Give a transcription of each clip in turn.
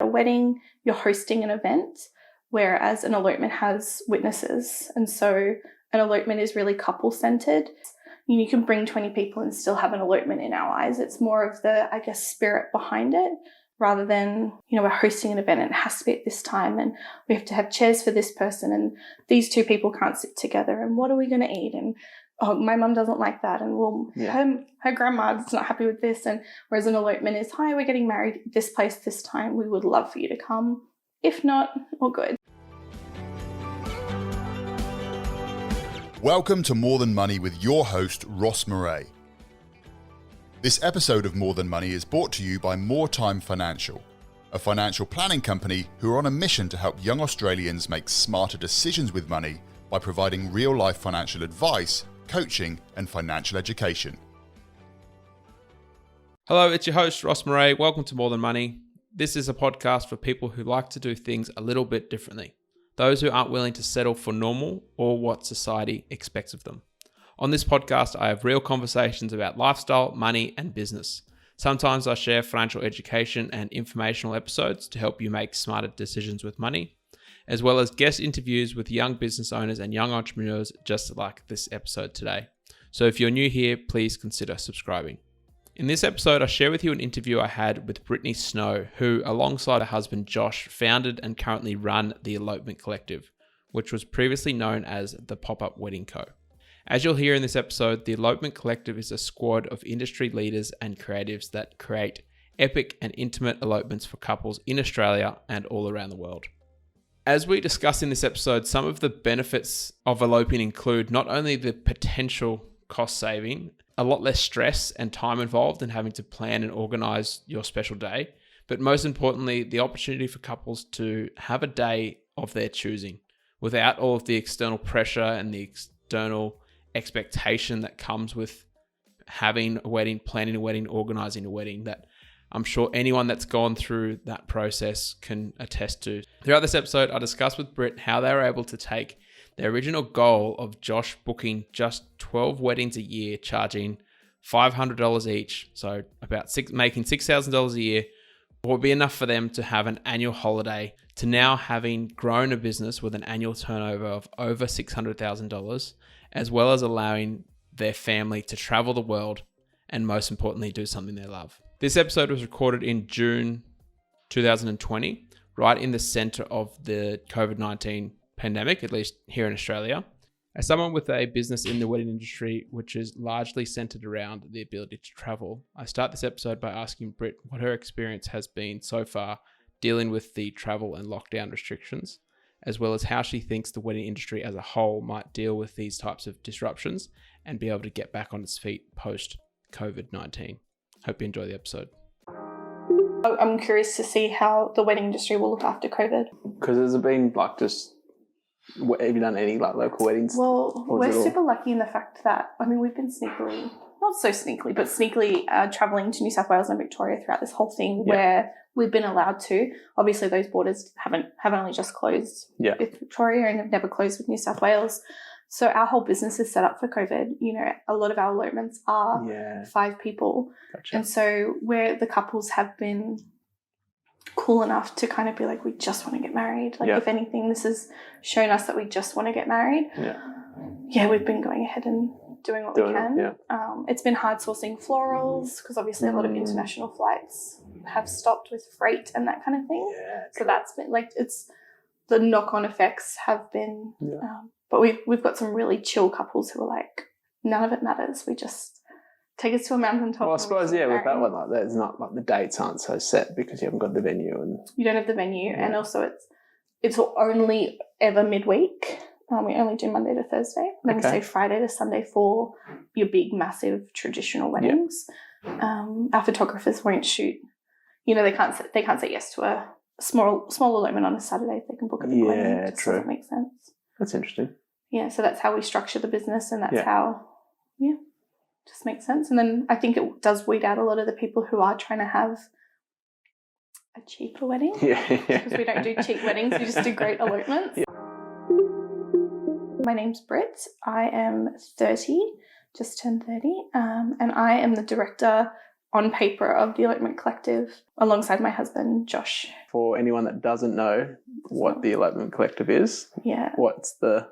A wedding, you're hosting an event, whereas an elopement has witnesses. And so an elopement is really couple-centered. You can bring 20 people and still have an elopement in our eyes. It's more of the, I guess, spirit behind it, rather than, we're hosting an event and it has to be at this time and we have to have chairs for this person and these two people can't sit together and what are we going to eat? And oh, my mum doesn't like that, and her grandma's not happy with this. And whereas an elopement is, hi, we're getting married at this place this time. We would love for you to come. If not, all good. Welcome to More Than Money with your host, Ross Murray. This episode of More Than Money is brought to you by More Time Financial, a financial planning company who are on a mission to help young Australians make smarter decisions with money by providing real-life financial advice, coaching, and financial education. Hello, it's your host, Ross Murray. Welcome to More Than Money. This is a podcast for people who like to do things a little bit differently. Those who aren't willing to settle for normal or what society expects of them. On this podcast, I have real conversations about lifestyle, money, and business. Sometimes I share financial education and informational episodes to help you make smarter decisions with money, as well as guest interviews with young business owners and young entrepreneurs just like this episode today. So if you're new here, please consider subscribing. In this episode, I share with you an interview I had with Britt Snow, who alongside her husband Josh founded and currently run the Elopement Collective, which was previously known as the Pop-Up Wedding Co. As you'll hear in this episode, the Elopement Collective is a squad of industry leaders and creatives that create epic and intimate elopements for couples in Australia and all around the world. As we discuss in this episode, some of the benefits of eloping include not only the potential cost saving, a lot less stress and time involved in having to plan and organize your special day, but most importantly, the opportunity for couples to have a day of their choosing without all of the external pressure and the external expectation that comes with having a wedding, planning a wedding, organizing a wedding, that I'm sure anyone that's gone through that process can attest to. Throughout this episode, I discussed with Britt how they were able to take their original goal of Josh booking just 12 weddings a year, charging $500 each, so making $6,000 a year, would be enough for them to have an annual holiday, to now having grown a business with an annual turnover of over $600,000, as well as allowing their family to travel the world and most importantly, do something they love. This episode was recorded in June 2020, right in the center of the COVID-19 pandemic, at least here in Australia. As someone with a business in the wedding industry, which is largely centered around the ability to travel, I start this episode by asking Britt what her experience has been so far dealing with the travel and lockdown restrictions, as well as how she thinks the wedding industry as a whole might deal with these types of disruptions and be able to get back on its feet post-COVID-19. Hope you enjoy the episode. I'm curious to see how the wedding industry will look after COVID. Because has it been have you done any local weddings? Well, we're super lucky in the fact that, we've been sneakily, not so sneakily, but sneakily travelling to New South Wales and Victoria throughout this whole thing where we've been allowed to. Obviously, those borders have only just closed with Victoria and have never closed with New South Wales. So our whole business is set up for COVID. A lot of our elopements are 5 people. Gotcha. And so where the couples have been cool enough to kind of be like, we just want to get married. If anything, this has shown us that we just want to get married. We've been going ahead and doing what we can. It's been hard sourcing florals because obviously a lot of international flights have stopped with freight and that kind of thing. So that's been it's the knock-on effects have been but we've got some really chill couples who are like, none of it matters. We just take us to a mountaintop. Well, I suppose, with that one like that, it's not like the dates aren't so set because you haven't got the venue. And you don't have the venue. And also it's only ever midweek. We only do Monday to Thursday. Then we say Friday to Sunday for your big, massive traditional weddings. Our photographers won't shoot. They can't say yes to a small elopement on a Saturday if they can book a big wedding. It just doesn't make sense. That's interesting. Yeah, so that's how we structure the business, and that's how, just makes sense. And then I think it does weed out a lot of the people who are trying to have a cheaper wedding. Because we don't do cheap weddings, we just do great elopements. My name's Britt. I am 30, just turned 30, and I am the director on paper of the Elopement Collective alongside my husband, Josh. For anyone that doesn't know what the Elopement Collective is, Yeah. what's the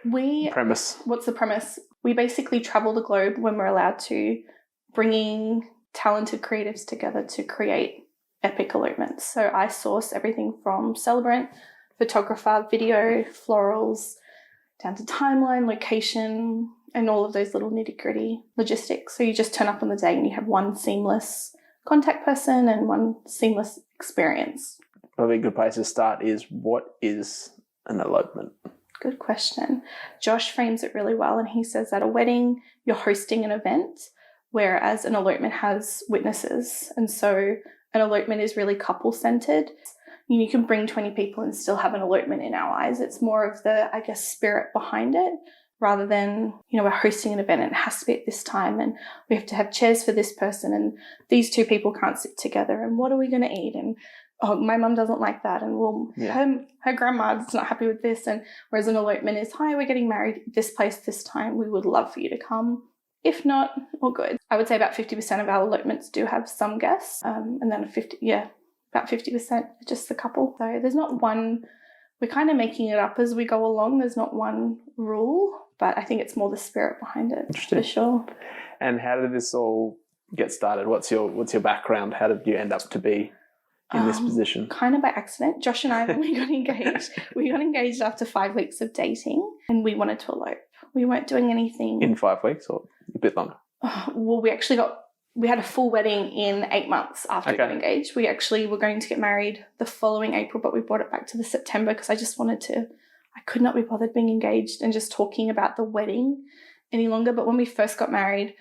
premise? What's the premise? We basically travel the globe when we're allowed to, bringing talented creatives together to create epic elopements. So I source everything from celebrant, photographer, video, florals, down to timeline, location, and all of those little nitty-gritty logistics. So you just turn up on the day and you have one seamless contact person and one seamless experience. Probably a good place to start is, what is an elopement? Good question. Josh frames it really well, and he says at a wedding, you're hosting an event, whereas an elopement has witnesses. And so an elopement is really couple-centered. You can bring 20 people and still have an elopement in our eyes. It's more of the, I guess, spirit behind it, rather than, we're hosting an event and it has to be at this time and we have to have chairs for this person and these two people can't sit together and what are we going to eat? And, oh, my mum doesn't like that, and her grandma's not happy with this. And whereas an elopement is, hi, we're getting married this place this time. We would love for you to come. If not, all good. I would say about 50% of our elopements do have some guests, and then about 50% just the couple. So there's not one, we're kind of making it up as we go along. There's not one rule, but I think it's more the spirit behind it, for sure. And how did this all get started? What's your background? How did you end up to be in this position? Kind of by accident. Josh and I, when we got engaged, after 5 weeks of dating, and we wanted to elope. We weren't doing anything. In 5 weeks or a bit longer? Well, we had a full wedding in 8 months after we got engaged. We actually were going to get married the following April, but we brought it back to the September because I could not be bothered being engaged and just talking about the wedding any longer. But when we first got married,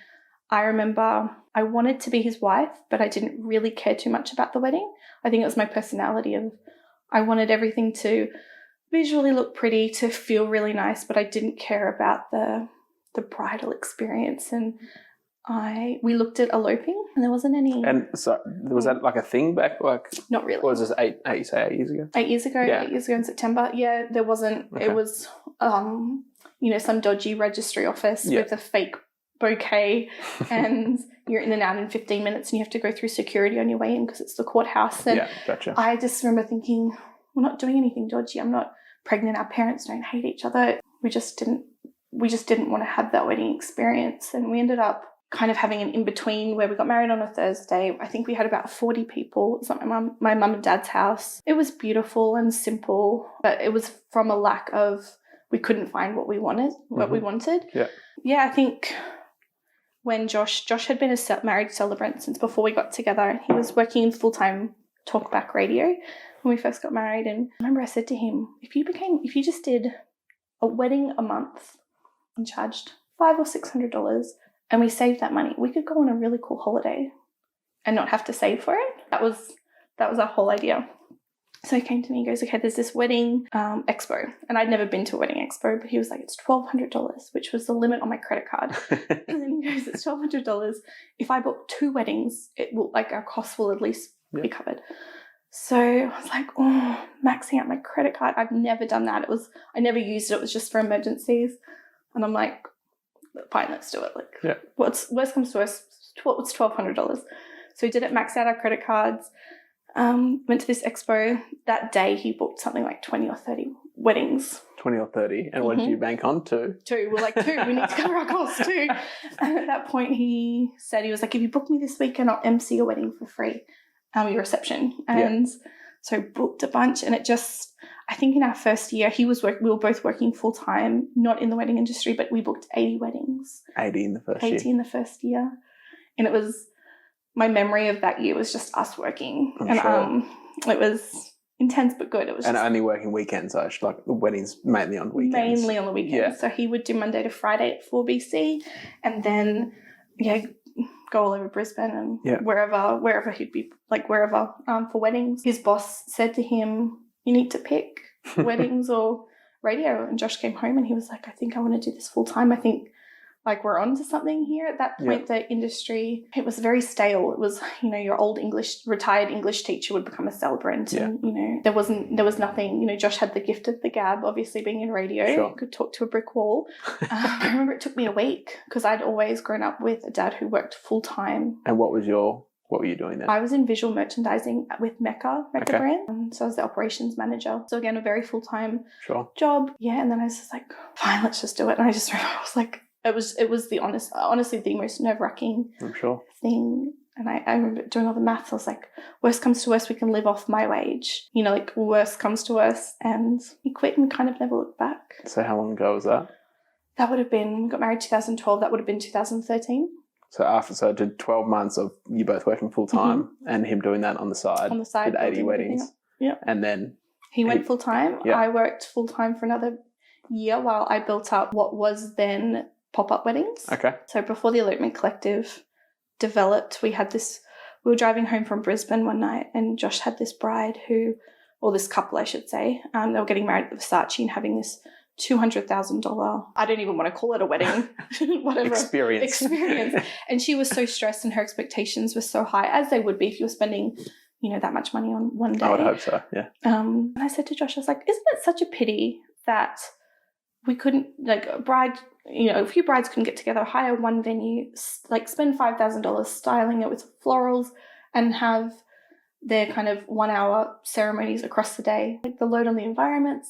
I remember I wanted to be his wife, but I didn't really care too much about the wedding. I think it was my personality of, I wanted everything to visually look pretty, to feel really nice, but I didn't care about the bridal experience. And we looked at eloping and there wasn't any. And so was that like a thing back, not really. Or was this 8 years ago? 8 years ago, Yeah. 8 years ago in September. Yeah, there wasn't. Okay. It was, some dodgy registry office with a fake bouquet and you're in and out in 15 minutes and you have to go through security on your way in because it's the courthouse. And gotcha. I just remember thinking, we're not doing anything dodgy. I'm not pregnant. Our parents don't hate each other. We just didn't want to have that wedding experience. And we ended up kind of having an in-between where we got married on a Thursday. I think we had about 40 people. It was at my mum and dad's house. It was beautiful and simple, but it was from a lack of, we couldn't find what we wanted. Yeah, I think when Josh had been a married celebrant since before we got together. He was working in full-time talkback radio when we first got married. And I remember I said to him, if you just did a wedding a month and charged $500 or $600 and we saved that money, we could go on a really cool holiday and not have to save for it. That was our whole idea. So he came to me and goes, okay, there's this wedding expo. And I'd never been to a wedding expo, but he was like, it's $1,200, which was the limit on my credit card. And then he goes, it's $1,200. If I book 2 weddings, it will, our costs will at least be covered. So I was like, maxing out my credit card. I've never done that. I never used it. It was just for emergencies. And I'm like, fine, let's do it. Worst comes to worst, what's $1,200? So we did it, maxed out our credit cards. Went to this expo. That day he booked something like 20 or 30 weddings. 20 or 30. And what did you bank on? 2? 2. We're like, 2. We need to cover our costs, 2. And at that point he said, he was like, if you book me this weekend, I'll MC your wedding for free, your reception. And so booked a bunch. And it just, I think in our first year, we were both working full time, not in the wedding industry, but we booked 80 weddings. 80 in the first year. 80 in the first year. And it was, my memory of that year was just us working. It was intense but good. It was only working weekends, so like the weddings mainly on weekends. Mainly on the weekends. Yeah. So he would do Monday to Friday at 4 BC and then go all over Brisbane and wherever he'd be, for weddings. His boss said to him, you need to pick weddings or radio. And Josh came home and he was like, I think I want to do this full time. I think like we're onto something here. At that point, the industry, it was very stale. It was, your old retired English teacher would become a celebrant, and there was nothing. Josh had the gift of the gab, obviously being in radio, could talk to a brick wall. I remember it took me a week because I'd always grown up with a dad who worked full time. And what were you doing then? I was in visual merchandising with Mecca brand. So I was the operations manager. So again, a very full-time job. Yeah, and then I was just like, fine, let's just do it. And I just remember, I was like, it was honestly the most nerve-wracking thing. And I remember doing all the maths. I was like, worst comes to worst, we can live off my wage. Like worst comes to worst. And we quit and kind of never looked back. So how long ago was that? That would have been, we got married 2012. That would have been 2013. So I did 12 months of you both working full time and him doing that on the side. Did 80 weddings. Yeah. And then he went full time. Yeah. I worked full time for another year while I built up what was then pop-up weddings. Okay. So before the Elopement Collective developed, we were driving home from Brisbane one night, and Josh had this bride this couple I should say, they were getting married at Versace and having this $200,000, I don't even want to call it a wedding, whatever. Experience. And she was so stressed and her expectations were so high, as they would be if you were spending, that much money on one day. I would hope so, yeah. And I said to Josh, I was like, isn't it such a pity that we couldn't, like a bride, a few brides couldn't get together, hire one venue, like spend $5,000 styling it with florals and have their kind of 1 hour ceremonies across the day. Like the load on the environment's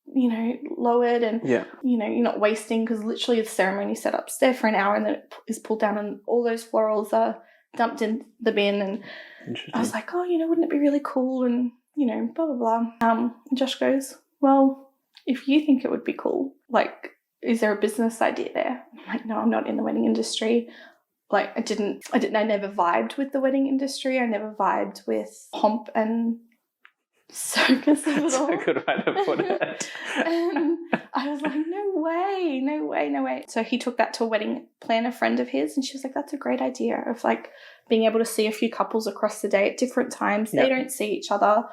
lowered and, you're not wasting, because literally the ceremony setup's there for an hour and then it is pulled down and all those florals are dumped in the bin. And I was like, wouldn't it be really cool? And, blah, blah, blah. Josh goes, well, if you think it would be cool, like, is there a business idea there? I'm like, no, I'm not in the wedding industry. Like, I never vibed with the wedding industry. I never vibed with pomp and circus of it all. That's a good way to put it. And I was like, no way. So he took that to a wedding planner friend of his, and she was like, that's a great idea of like being able to see a few couples across the day at different times. They don't see each other,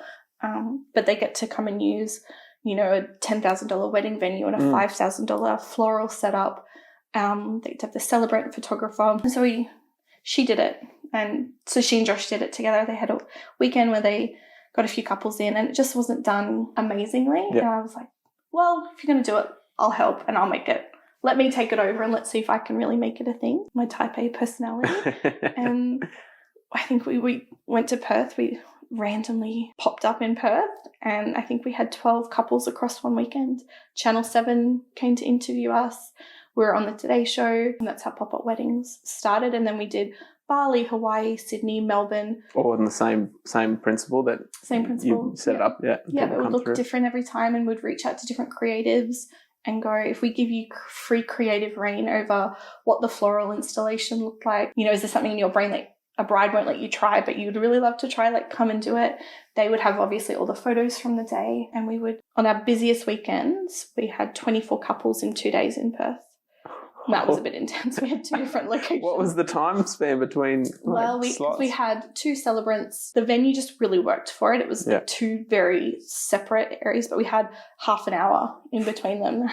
but they get to come and use, a $10,000 wedding venue and a $5,000 floral setup. They have the celebrant photographer. And so she did it. And so she and Josh did it together. They had a weekend where they got a few couples in, and it just wasn't done amazingly. And I was like, well, if you're going to do it, I'll help and I'll make it. Let me take it over and let's see if I can really make it a thing. My type A personality. And I think we went to Perth. We randomly popped up in Perth, and I think we had 12 couples across one weekend. Channel 7 came to interview us. We were on the Today Show, and that's how Pop-Up Weddings started. And then we did Bali, Hawaii, Sydney, Melbourne. All in the same principle that you set it up. Yeah, but it would look different every time, and we'd reach out to different creatives and go, if we give you free creative reign over what the floral installation looked like, is there something in your brain like a bride won't let you try, but you'd really love to try, like come and do it. They would have obviously all the photos from the day, and we would, on our busiest weekends, we had 24 couples in 2 days in Perth. That was a bit intense. We had 2 different locations. What was the time span between slots? We had 2 celebrants. The venue just really worked for it. It was 2 very separate areas, but we had half an hour in between them.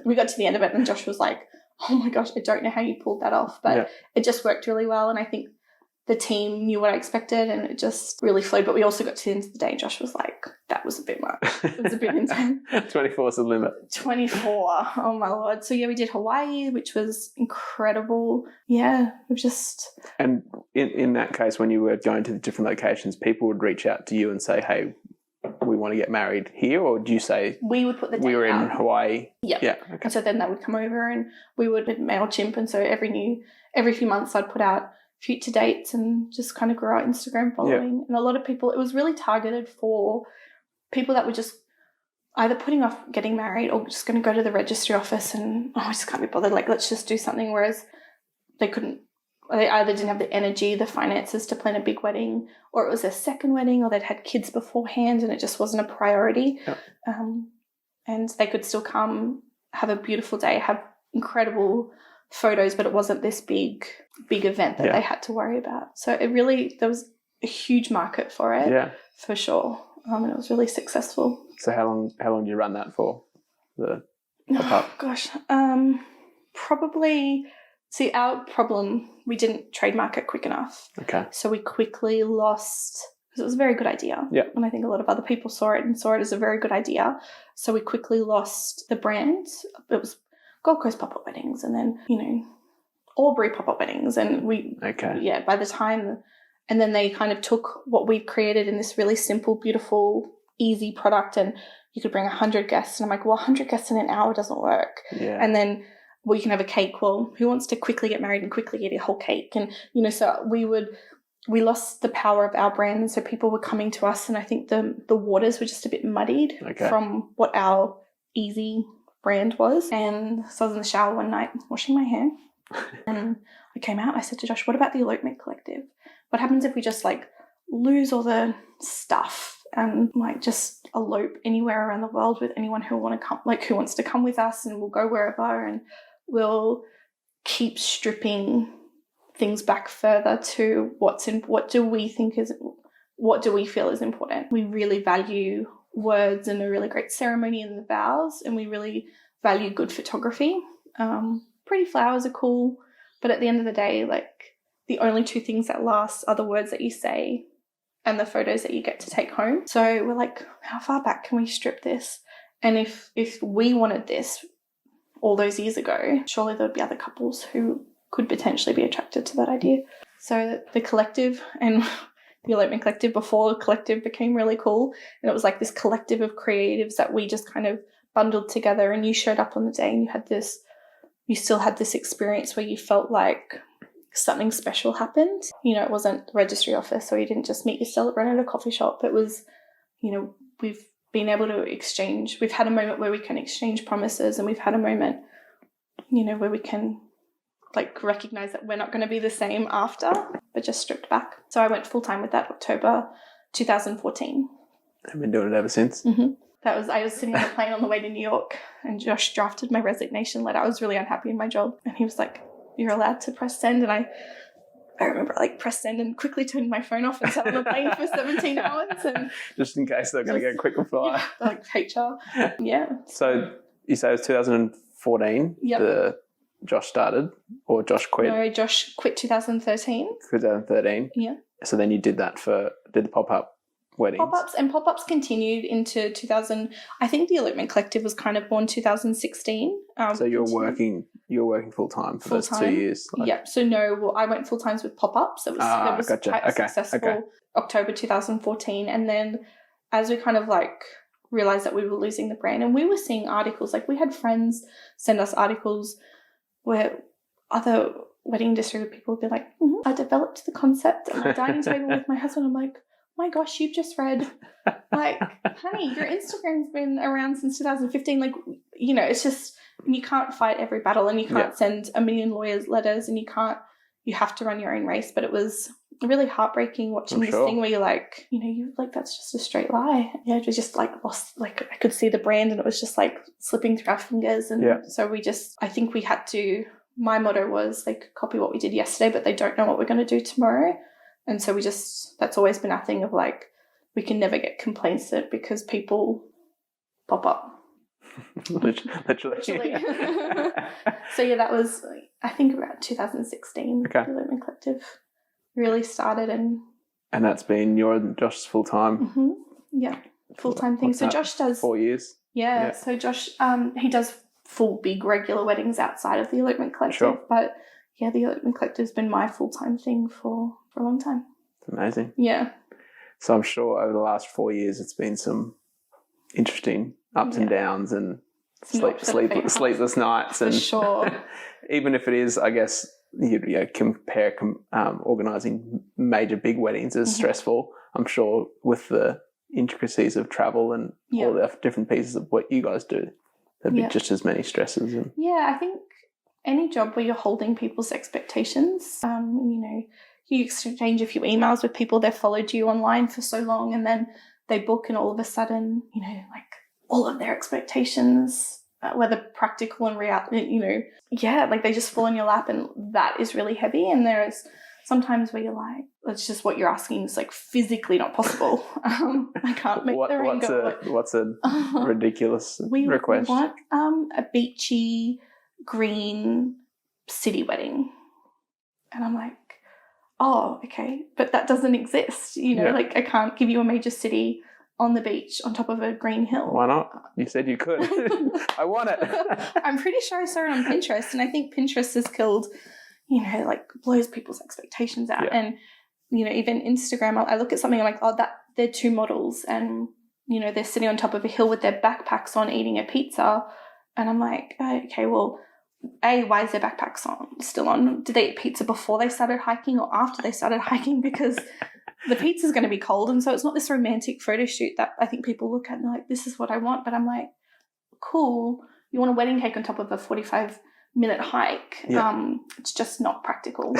We got to the end of it and Josh was like, oh my gosh, I don't know how you pulled that off. But it just worked really well, and I think the team knew what I expected, and it just really flowed. But we also got to the end of the day and Josh was like, that was a bit much. It was a bit intense. 24 is the limit. 24. Oh my Lord. So we did Hawaii, which was incredible. Yeah, we just... And in that case, when you were going to the different locations, people would reach out to you and say, hey, we want to get married here? Or do you say... We would put the date we were in out. Hawaii? Yeah. Okay. And so then they would come over, and we would MailChimp, and so every few months I'd put out future dates and just kind of grow our Instagram following. And a lot of people, it was really targeted for people that were just either putting off getting married or just going to go to the registry office and, I just can't be bothered, like, let's just do something. Whereas they either didn't have the energy, the finances to plan a big wedding, or it was their second wedding, or they'd had kids beforehand and it just wasn't a priority. Yep. And they could still come, have a beautiful day, have incredible photos, but it wasn't this big event that they had to worry about. So there was a huge market for it, for sure. And it was really successful. So how long did you run that for? The pop-up? Oh, gosh. probably, see, our problem, we didn't trademark it quick enough. Okay. So we quickly lost, because it was a very good idea. Yeah. And I think a lot of other people saw it as a very good idea. So we quickly lost the brand. It was Gold Coast Pop-Up Weddings, and then, Albury Pop-Up Weddings. And by the time, and then they kind of took what we created in this really simple, beautiful, easy product, and you could bring 100 guests. And I'm like, well, 100 guests in an hour doesn't work. Yeah. And then, well, you can have a cake. Well, who wants to quickly get married and quickly eat a whole cake? And, so we lost the power of our brand. And so people were coming to us, and I think the waters were just a bit muddied from what our easy brand was. And so I was in the shower one night washing my hair, and I came out. I said to Josh, what about the Elopement Collective? What happens if we just lose all the stuff and just elope anywhere around the world with anyone who who wants to come with us, and we'll go wherever, and we'll keep stripping things back further to what do we feel is important. We really value words and a really great ceremony and the vows, and we really value good photography. Pretty flowers are cool, but at the end of the day, the only two things that last are the words that you say and the photos that you get to take home. So we're like, how far back can we strip this? And if we wanted this all those years ago, surely there would be other couples who could potentially be attracted to that idea. So the collective, and the Elopement Collective, before the collective became really cool, and it was this collective of creatives that we just kind of bundled together, and you showed up on the day and you still had this experience where you felt like something special happened. It wasn't the registry office, or you didn't just meet your celebrant at a coffee shop. It was, we've been able to exchange. We've had a moment where we can exchange promises, and we've had a moment, where we can recognize that we're not going to be the same after, but just stripped back. So I went full-time with that October 2014. I've been doing it ever since. Mm-hmm. I was sitting on a plane on the way to New York, and Josh drafted my resignation letter. I was really unhappy in my job, and he was like, you're allowed to press send. And I remember press send and quickly turned my phone off and sat on the plane for 17 hours. And just in case they're going to get a quick reply. HR. Yeah. So you say it was 2014 Josh started, or Josh quit? No, Josh quit 2013. 2013. Yeah. So then you did the pop-up weddings. Pop-ups continued into 2000. I think the Elopement Collective was kind of born 2016. So you were working full-time for those 2 years? Yeah. So I went full-time with pop-ups. It was gotcha. quite successful. October 2014. And then as we kind of realized that we were losing the brand, and we were seeing articles, we had friends send us articles where other wedding industry people would be like, I developed the concept at my dining table with my husband. I'm like, my gosh, you've just read, honey, your Instagram's been around since 2015. It's just, you can't fight every battle, and you can't send a million lawyers letters, and you have to run your own race. But it was really heartbreaking watching this thing where you're that's just a straight lie. Yeah, it was just lost, I could see the brand, and it was just slipping through our fingers. And so I think we had to, my motto was copy what we did yesterday, but they don't know what we're going to do tomorrow. And so that's always been our thing of we can never get complacent because people pop up. Literally. So that was, I think, about 2016. Okay. The Elopement Collective really started, and that's been your and Josh's full-time. Mm-hmm. Yeah, full-time thing. So Josh does 4 years. Yeah. So Josh, he does full big regular weddings outside of the Elopement Collective, but the Elopement Collective has been my full-time thing for a long time. It's amazing. Yeah. So I'm sure over the last 4 years it's been some interesting ups and downs, and sleepless nights, and for sure. Even if it is, I guess, you compare organising major big weddings as stressful, I'm sure with the intricacies of travel and all the different pieces of what you guys do, there'd be just as many stresses. I think any job where you're holding people's expectations, you exchange a few emails with people that followed you online for so long, and then they book, and all of a sudden, all of their expectations, whether practical and real, they just fall in your lap, and that is really heavy. And there's sometimes where you're like, it's just what you're asking is physically not possible. I can't make the ring go. What's a ridiculous request? We want a beachy green city wedding. And I'm like, oh, okay, but that doesn't exist. Like I can't give you a major city on the beach on top of a green hill. Why not? You said you could. I want it. I'm pretty sure I saw it on Pinterest, and I think Pinterest has killed, like blows people's expectations out. Yeah. And, even Instagram, I look at something, I'm like, oh, they're two models, and, they're sitting on top of a hill with their backpacks on eating a pizza. And I'm like, oh, okay, well, why is their backpacks still on? Did they eat pizza before they started hiking or after they started hiking? Because the pizza's going to be cold. And so it's not this romantic photo shoot that I think people look at and they're like, this is what I want. But I'm like, cool. You want a wedding cake on top of a 45-minute hike. Yeah. It's just not practical.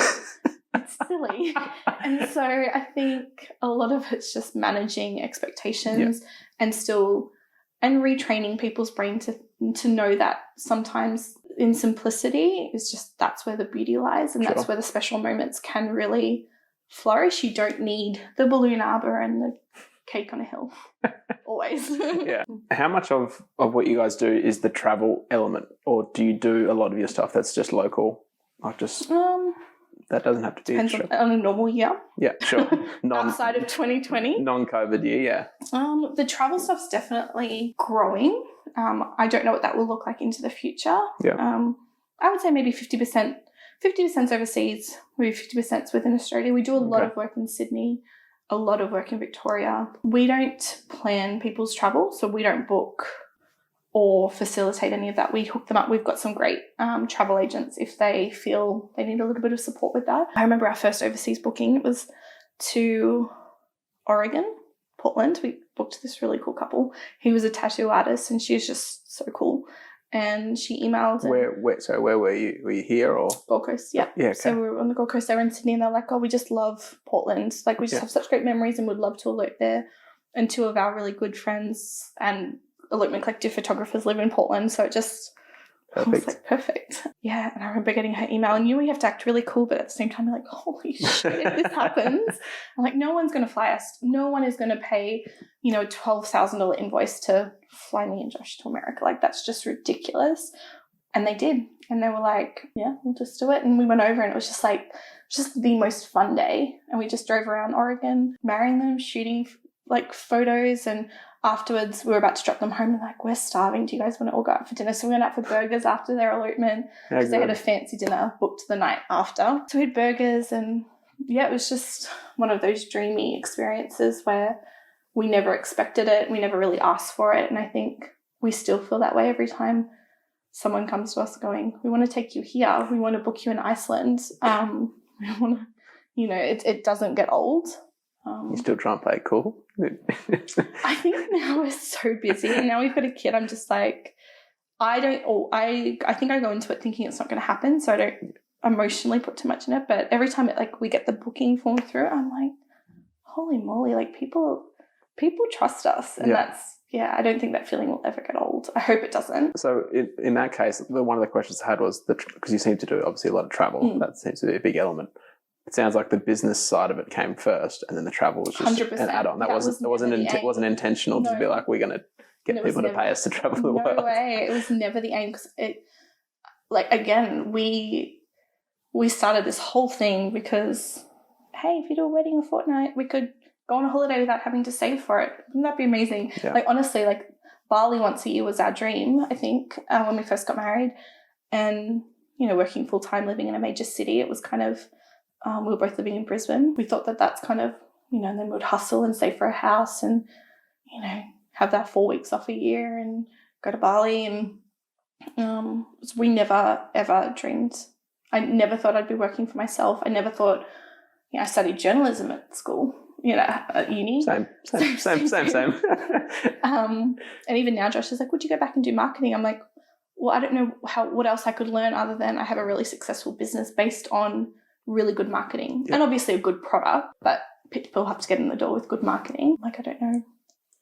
It's silly. And so I think a lot of it's just managing expectations and retraining people's brain to know that sometimes in simplicity is just, that's where the beauty lies, and that's where the special moments can really flourish. You don't need the balloon arbor and the cake on a hill always. Yeah. How much of what you guys do is the travel element, or do you do a lot of your stuff that's just local? Like just that doesn't have to be depends on a normal year. Yeah, sure. Outside of 2020. Non-COVID year, yeah. The travel stuff's definitely growing. I don't know what that will look like into the future. Yeah. I would say maybe 50%. 50% overseas, maybe 50% within Australia. We do a lot of work in Sydney, a lot of work in Victoria. We don't plan people's travel, so we don't book or facilitate any of that. We hook them up. We've got some great travel agents if they feel they need a little bit of support with that. I remember our first overseas booking, it was to Oregon, Portland. We booked this really cool couple. He was a tattoo artist and she was just so cool. And she emailed. Where were you? Were you here or? Gold Coast, yeah. Yeah, okay. So we were on the Gold Coast, they were in Sydney, and they're like, oh, we just love Portland. Like, we just have such great memories and would love to elope there. And two of our really good friends and Elopement Collective photographers live in Portland, so it just I was like, perfect. Yeah, and I remember getting her email, and we have to act really cool, but at the same time, you're like, holy shit, if this happens. I'm like, no one's going to fly us. No one is going to pay, a $12,000 invoice to fly me and Josh to America. Like, that's just ridiculous. And they did. And they were like, yeah, we'll just do it. And we went over, and it was just the most fun day. And we just drove around Oregon, marrying them, shooting photos, and afterwards we were about to drop them home and like, we're starving, do you guys want to all go out for dinner? So we went out for burgers after their elopement because they had a fancy dinner booked the night after. So we had burgers, and it was just one of those dreamy experiences where we never expected it, we never really asked for it. And I think we still feel that way every time someone comes to us going, we want to take you here, we want to book you in Iceland. We want to, it doesn't get old. You still try and play it cool? I think now we're so busy, and now we've got a kid. I'm just like, I think I go into it thinking it's not going to happen, so I don't emotionally put too much in it. But every time we get the booking form through, I'm like, holy moly, people trust us, and I don't think that feeling will ever get old. I hope it doesn't. So in that case, one of the questions I had was because you seem to do obviously a lot of travel. That seems to be a big element. It sounds like the business side of it came first, and then the travel was just 100%. An add-on. That wasn't intentional to be like, we're going to get people to pay us to travel the world. No way. It was never the aim, because we started this whole thing because, hey, if you do a wedding in a fortnight, we could go on a holiday without having to save for it. Wouldn't that be amazing? Yeah. Honestly, Bali once a year was our dream, I think, when we first got married. And, working full-time, living in a major city, it was kind of, we were both living in Brisbane. We thought that that's kind of, and then we'd hustle and save for a house and, have that 4 weeks off a year and go to Bali. And so we never, ever dreamed. I never thought I'd be working for myself. I never thought, I studied journalism at school, at uni. Same. And even now Josh is like, would you go back and do marketing? I'm like, well, I don't know what else I could learn other than I have a really successful business based on really good marketing and obviously a good product, but people have to get in the door with good marketing. I don't know.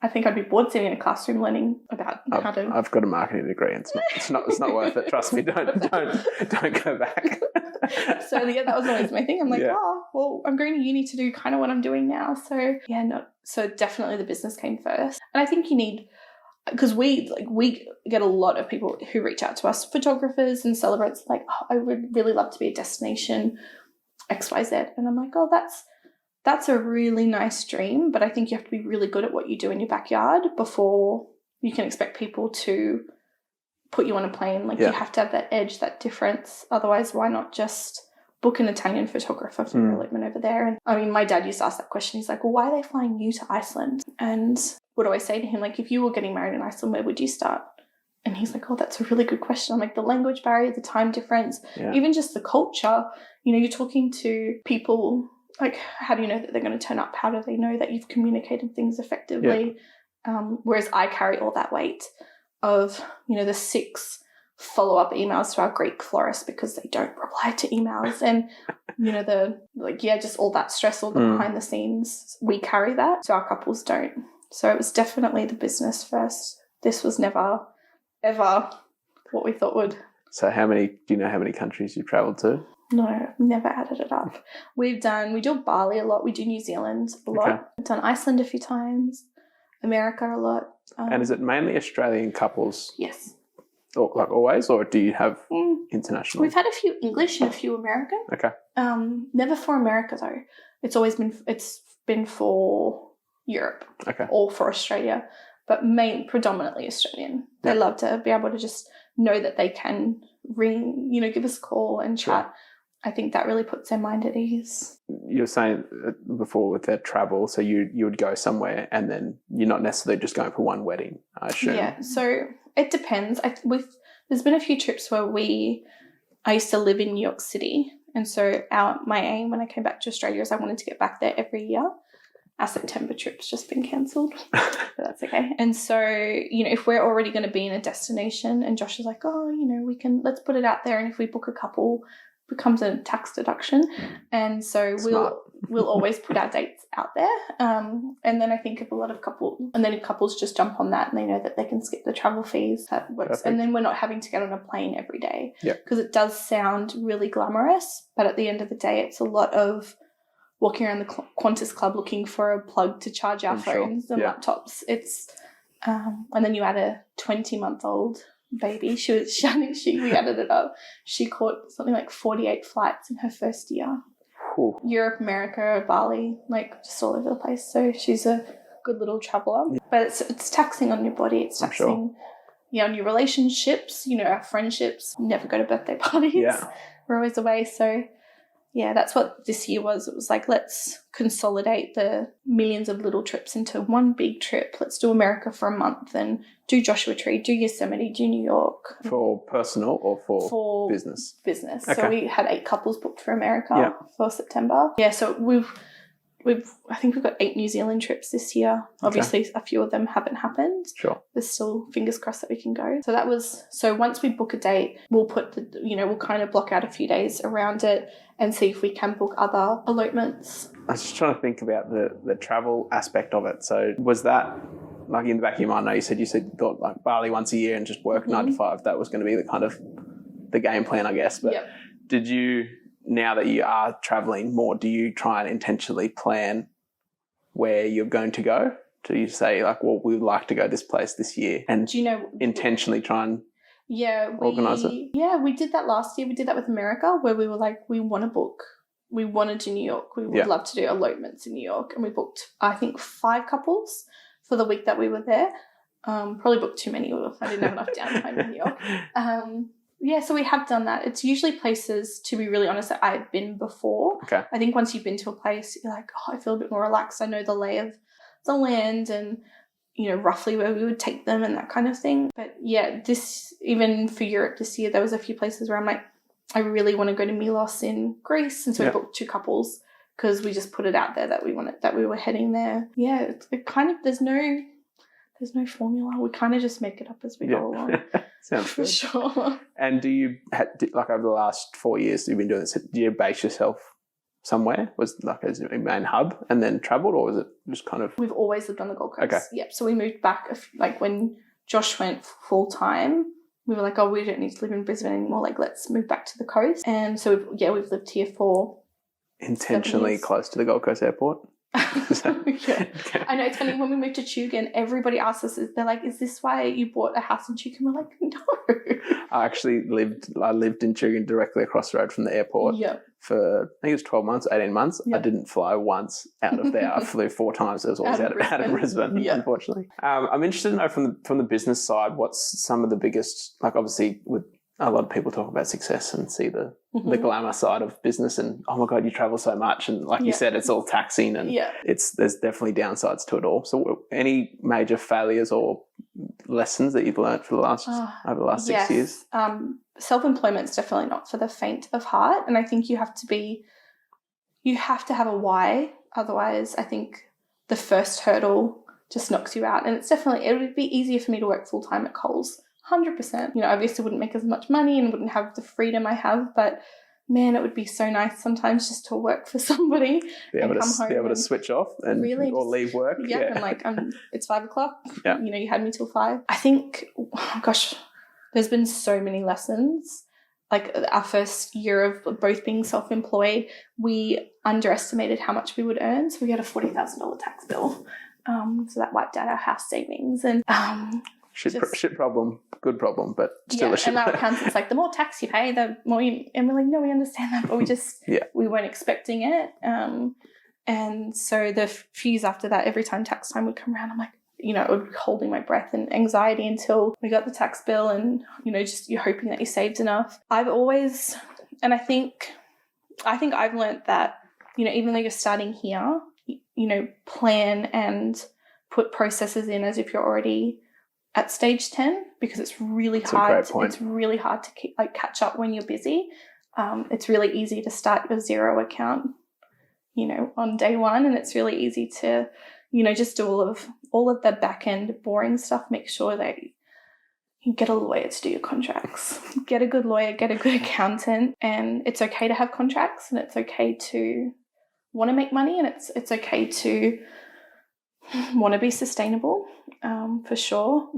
I think I'd be bored sitting in a classroom learning about how to. I've got a marketing degree, and it's not worth it. Trust me. Don't go back. So that was always my thing. I'm like, I'm going to uni to do kind of what I'm doing now. So so definitely the business came first, and I think you need because we get a lot of people who reach out to us, photographers and celebrants, like, oh, I would really love to be a destination XYZ. And I'm like, oh, that's a really nice dream, but I think you have to be really good at what you do in your backyard before you can expect people to put you on a plane. Like, you have to have that edge, that difference. Otherwise, why not just book an Italian photographer for your elopement over there? And I mean, my dad used to ask that question. He's like, well, why are they flying you to Iceland? And what do I say to him? Like, if you were getting married in Iceland, where would you start? And he's like, oh, that's a really good question. I'm like, the language barrier, the time difference, even just the culture. You know, you're talking to people, like, how do you know that they're going to turn up? How do they know that you've communicated things effectively? Whereas I carry all that weight of, you know, the 6 follow-up emails to our Greek florist because they don't reply to emails, and you know, just all that stress, all the behind the scenes, we carry that, so our couples don't. So it was definitely the business first. This was never ever what we thought would. So do you know how many countries you've traveled to? No, I've never added it up. We do Bali a lot, we do New Zealand a lot. Okay. I've done Iceland a few times, America a lot. And is it mainly Australian couples? Yes. Or, like, always, or do you have international? We've had a few English and a few American. Okay. Never for America though. It's been for Europe. Okay. Or for Australia, but predominantly Australian. They love to be able to just know that they can ring, you know, give us a call and chat. Sure. I think that really puts their mind at ease. You were saying before with their travel, so you would go somewhere and then you're not necessarily just going for one wedding, I assume. Yeah, so it depends. There's been a few trips where I used to live in New York City, and so my aim when I came back to Australia is I wanted to get back there every year. Our September trip's just been cancelled, but that's okay. And so, you know, if we're already going to be in a destination and Josh is like, oh, you know, let's put it out there, and if we book a couple, becomes a tax deduction, and so we'll always put our dates out there, and then I think if if couples just jump on that and they know that they can skip the travel fees, that works. Perfect. And then we're not having to get on a plane every day, because it does sound really glamorous, but at the end of the day it's a lot of walking around the Qantas Club looking for a plug to charge our phones and laptops. It's and then you add a 20-month-old baby. We added it up. She caught something like 48 flights in her first year. Cool. Europe, America, Bali, like just all over the place. So she's a good little traveler. But it's taxing on your body. It's taxing on your relationships, you know, our friendships. Never go to birthday parties. Yeah. We're always away. So yeah, that's what this year was. It was like, let's consolidate the millions of little trips into one big trip. Let's do America for a month and do Joshua Tree, do Yosemite, do New York. For personal or for business? Business. Okay. So we had 8 couples booked for America for September. Yeah, so I think we've got 8 New Zealand trips this year. Obviously, a few of them haven't happened. Sure. There's still fingers crossed that we can go. So once we book a date, we'll we'll kind of block out a few days around it and see if we can book other elopements. I was just trying to think about the travel aspect of it. So was that, like, in the back of your mind, I know you said you thought like Bali once a year and just work 9 to 5. That was going to be the kind of the game plan, I guess. But did you, now that you are traveling more, do you try and intentionally plan where you're going to go? Do you say, like, well, we would like to go this place this year, and do you know, intentionally try and organise it? Yeah, we did that last year. We did that with America, where we were like, we want to book. We wanted to New York. We would love to do elopements in New York. And we booked, I think, 5 couples for the week that we were there. Probably booked too many. I didn't have enough downtime in New York. Yeah, so we have done that. It's usually places, to be really honest, that I've been before. Okay. I think once you've been to a place, you're like, oh, I feel a bit more relaxed. I know the lay of the land and, you know, roughly where we would take them and that kind of thing. But yeah, even for Europe this year, there was a few places where I'm like, I really want to go to Milos in Greece. And so we booked 2 couples because we just put it out there that we were heading there. Yeah, it kind of, there's no formula. We kind of just make it up as we go along. Sounds for good. Sure. And do you, like, over the last 4 years you've been doing this, do you base yourself somewhere? Was it like as a main hub and then travelled, or was it just kind of? We've always lived on the Gold Coast. Okay. Yep. So we moved back, like when Josh went full time, we were like, oh, we don't need to live in Brisbane anymore. Like, let's move back to the coast. And so we've lived here for intentionally close to the Gold Coast Airport. Yeah. I know, it's funny, when we moved to Tugun, everybody asks us, they're like, is this why you bought a house in Tugun? We're like, no. I actually lived in Tugun, directly across the road from the airport. Yep. For, I think it was 12 months, 18 months. Yep. I didn't fly once out of there. I flew 4 times. It was always out of Brisbane, Yeah. unfortunately. I'm interested to know from the business side, what's some of the biggest, like obviously with a lot of people talk about success and see the glamour side of business and, oh my God, you travel so much. And like you said, it's all taxing and there's definitely downsides to it all. So any major failures or lessons that you've learned for the last, over the last 6 years? Self-employment's definitely not for the faint of heart. And I think you have to have a why. Otherwise, I think the first hurdle just knocks you out. And it would be easier for me to work full-time at Coles. 100%. Obviously wouldn't make as much money and wouldn't have the freedom I have, but man, it would be so nice sometimes just to work for somebody be able to switch off and really or leave work. And like it's 5 o'clock. Yeah. You had me till 5. I think, oh gosh, there's been so many lessons. Like our first year of both being self-employed, we underestimated how much we would earn. So we had a $40,000 tax bill. So that wiped out our house savings and shit problem, good problem, but still a shit. And our accountant's like, the more tax you pay, the more you... And we're like, no, we understand that, but we just... we weren't expecting it. And so the few years after that, every time tax time would come around, I'm like, I would be holding my breath and anxiety until we got the tax bill and, just you're hoping that you saved enough. I've always... And I think I've learned that, even though you're starting here, plan and put processes in as if you're already at stage 10, because it's really hard. It's really hard to catch up when you're busy. It's really easy to start your zero account, on day one, and it's really easy to, just do all of the back end boring stuff. Make sure that you get a lawyer to do your contracts. Get a good lawyer, get a good accountant, and it's okay to have contracts, and it's okay to want to make money, and it's okay to want to be sustainable, for sure.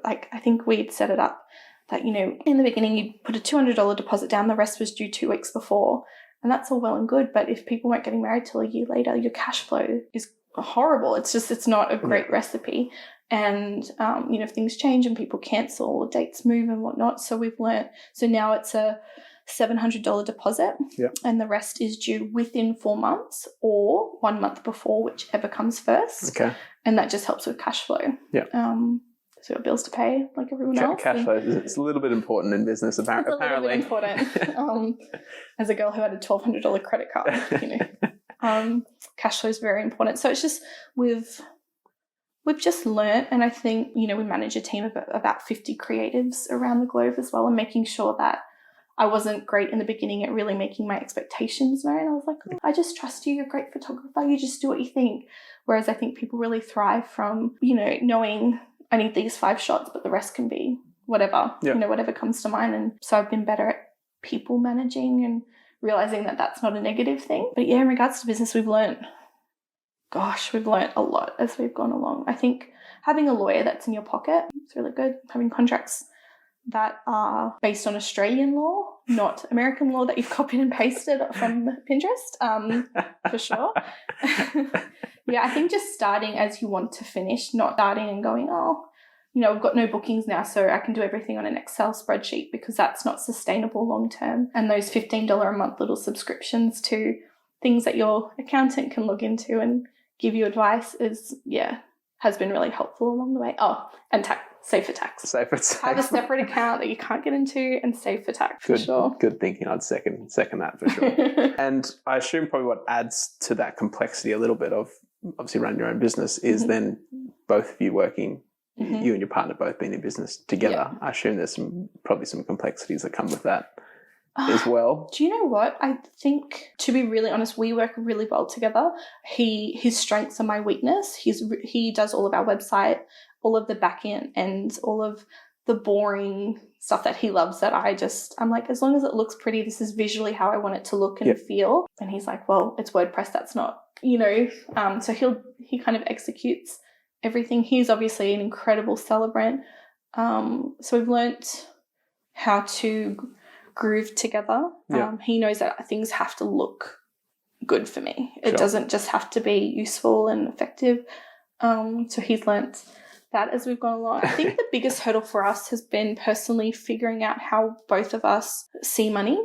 I think we'd set it up that, in the beginning you'd put a $200 deposit down, the rest was due 2 weeks before, and that's all well and good, but if people weren't getting married till a year later, your cash flow is horrible. It's not a great recipe. And, if things change and people cancel or dates move and whatnot, so we've learnt, so now it's a $700 deposit, and the rest is due within 4 months or 1 month before, whichever comes first. Okay. And that just helps with cash flow. Yeah. So got bills to pay like everyone else. Cash flow is a little bit important in business, apparently. It's a little bit important. As a girl who had a $1,200 credit card, cash flow is very important. So it's just we've just learnt, and I think, we manage a team of about 50 creatives around the globe as well, and making sure that I wasn't great in the beginning at really making my expectations known. I was like, I just trust you. You're a great photographer. You just do what you think. Whereas I think people really thrive from, knowing I need these 5 shots, but the rest can be whatever, whatever comes to mind. And so I've been better at people managing and realizing that that's not a negative thing. But in regards to business, we've learnt a lot as we've gone along. I think having a lawyer that's in your pocket is really good. Having contracts that are based on Australian law, not American law that you've copied and pasted from Pinterest, for sure. I think just starting as you want to finish, not starting and going, I've got no bookings now, so I can do everything on an Excel spreadsheet, because that's not sustainable long term. And those $15 a month little subscriptions to things that your accountant can log into and give you advice has been really helpful along the way. Oh, and save for tax. Have a separate account that you can't get into and save for tax, for sure. Good thinking. I'd second that for sure. And I assume probably what adds to that complexity a little bit of obviously running your own business is then both of you working, you and your partner both being in business together. I assume there's probably some complexities that come with that as well. Do you know what? I think, to be really honest, we work really well together. His strengths are my weakness. He does all of our website, all of the back end, and all of the boring stuff that he loves that I'm like, as long as it looks pretty, this is visually how I want it to look and feel. And he's like, well, it's WordPress, that's not, so he kind of executes everything. He's obviously an incredible celebrant. So we've learnt how to groove together. He knows that things have to look good for me. It doesn't just have to be useful and effective. So he's learnt that as we've gone along. I think the biggest hurdle for us has been personally figuring out how both of us see money.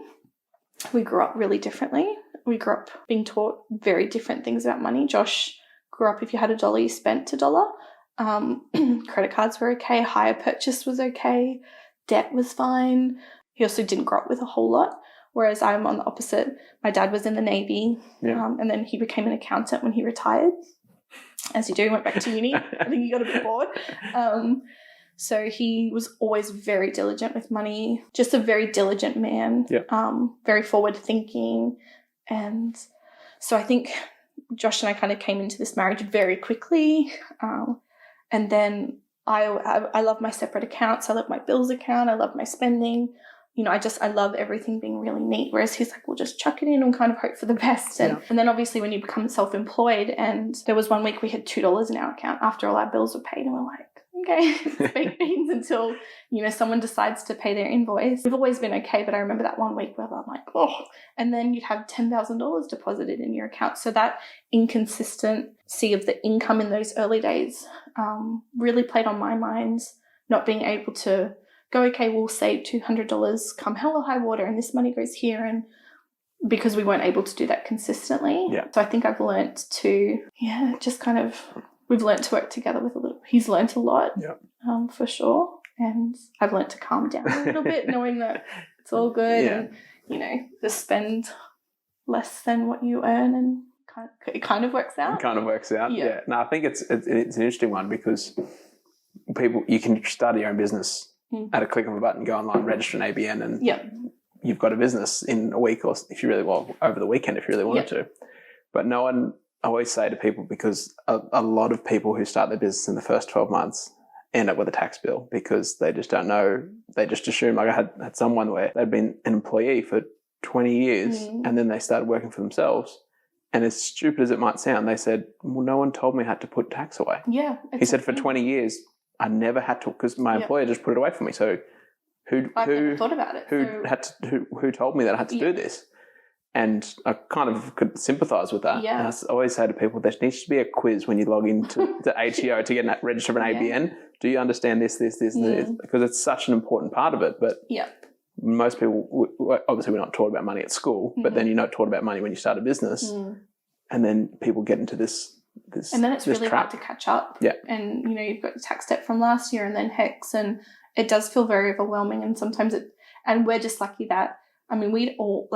We grew up really differently. We grew up being taught very different things about money. Josh grew up, if you had $1, you spent $1. Credit cards were okay. Hire purchase was okay. Debt was fine. He also didn't grow up with a whole lot, whereas I'm on the opposite. My dad was in the Navy, and then he became an accountant when he retired. As you do, went back to uni. I think he got a bit bored. So he was always very diligent with money, just a very diligent man, very forward-thinking. And so I think Josh and I kind of came into this marriage very quickly. And then I love my separate accounts. I love my bills account. I love my spending. You know, I love everything being really neat. Whereas he's like, well, just chuck it in and kind of hope for the best. And then obviously when you become self-employed, and there was one week we had $2 in our account after all our bills were paid, and we're like, okay, it's baked beans until, you know, someone decides to pay their invoice. We've always been okay, but I remember that one week where I'm like, oh, and then you'd have $10,000 deposited in your account. So that inconsistency of the income in those early days really played on my mind, not being able to go, okay, we'll save $200 come hell or high water, and this money goes here, and because we weren't able to do that consistently. So I think I've learnt to, just kind of, we've learnt to work together with a little. He's learnt a lot, for sure, and I've learnt to calm down a little bit, knowing that it's all good, and you know, just spend less than what you earn, and it kind of works out. Yeah. No, I think it's an interesting one, because you can start your own business at a click of a button, go online, register an ABN, and you've got a business in a week, or if you really over the weekend if you really wanted to. But no one. I always say to people, because a lot of people who start their business in the first 12 months end up with a tax bill because they just don't know. They just assume, like I had someone where they'd been an employee for 20 years and then they started working for themselves. And as stupid as it might sound, they said, well, no one told me I had to put tax away. Yeah. He said, for 20 years, I never had to, because my employer just put it away for me. So who thought about it? Who told me that I had to do this? And I kind of could sympathise with that. Yeah. And I always say to people, there needs to be a quiz when you log into the ATO to get register for an ABN. Do you understand this, this, this? Because it's such an important part of it. But most people, obviously we're not taught about money at school, but then you're not taught about money when you start a business. And then people get into this and then it's really trap. hard to catch up. Yeah. And, you know, you've got your tax debt from last year and then HEX, and it does feel very overwhelming. And sometimes and we're just lucky that, I mean, we'd all,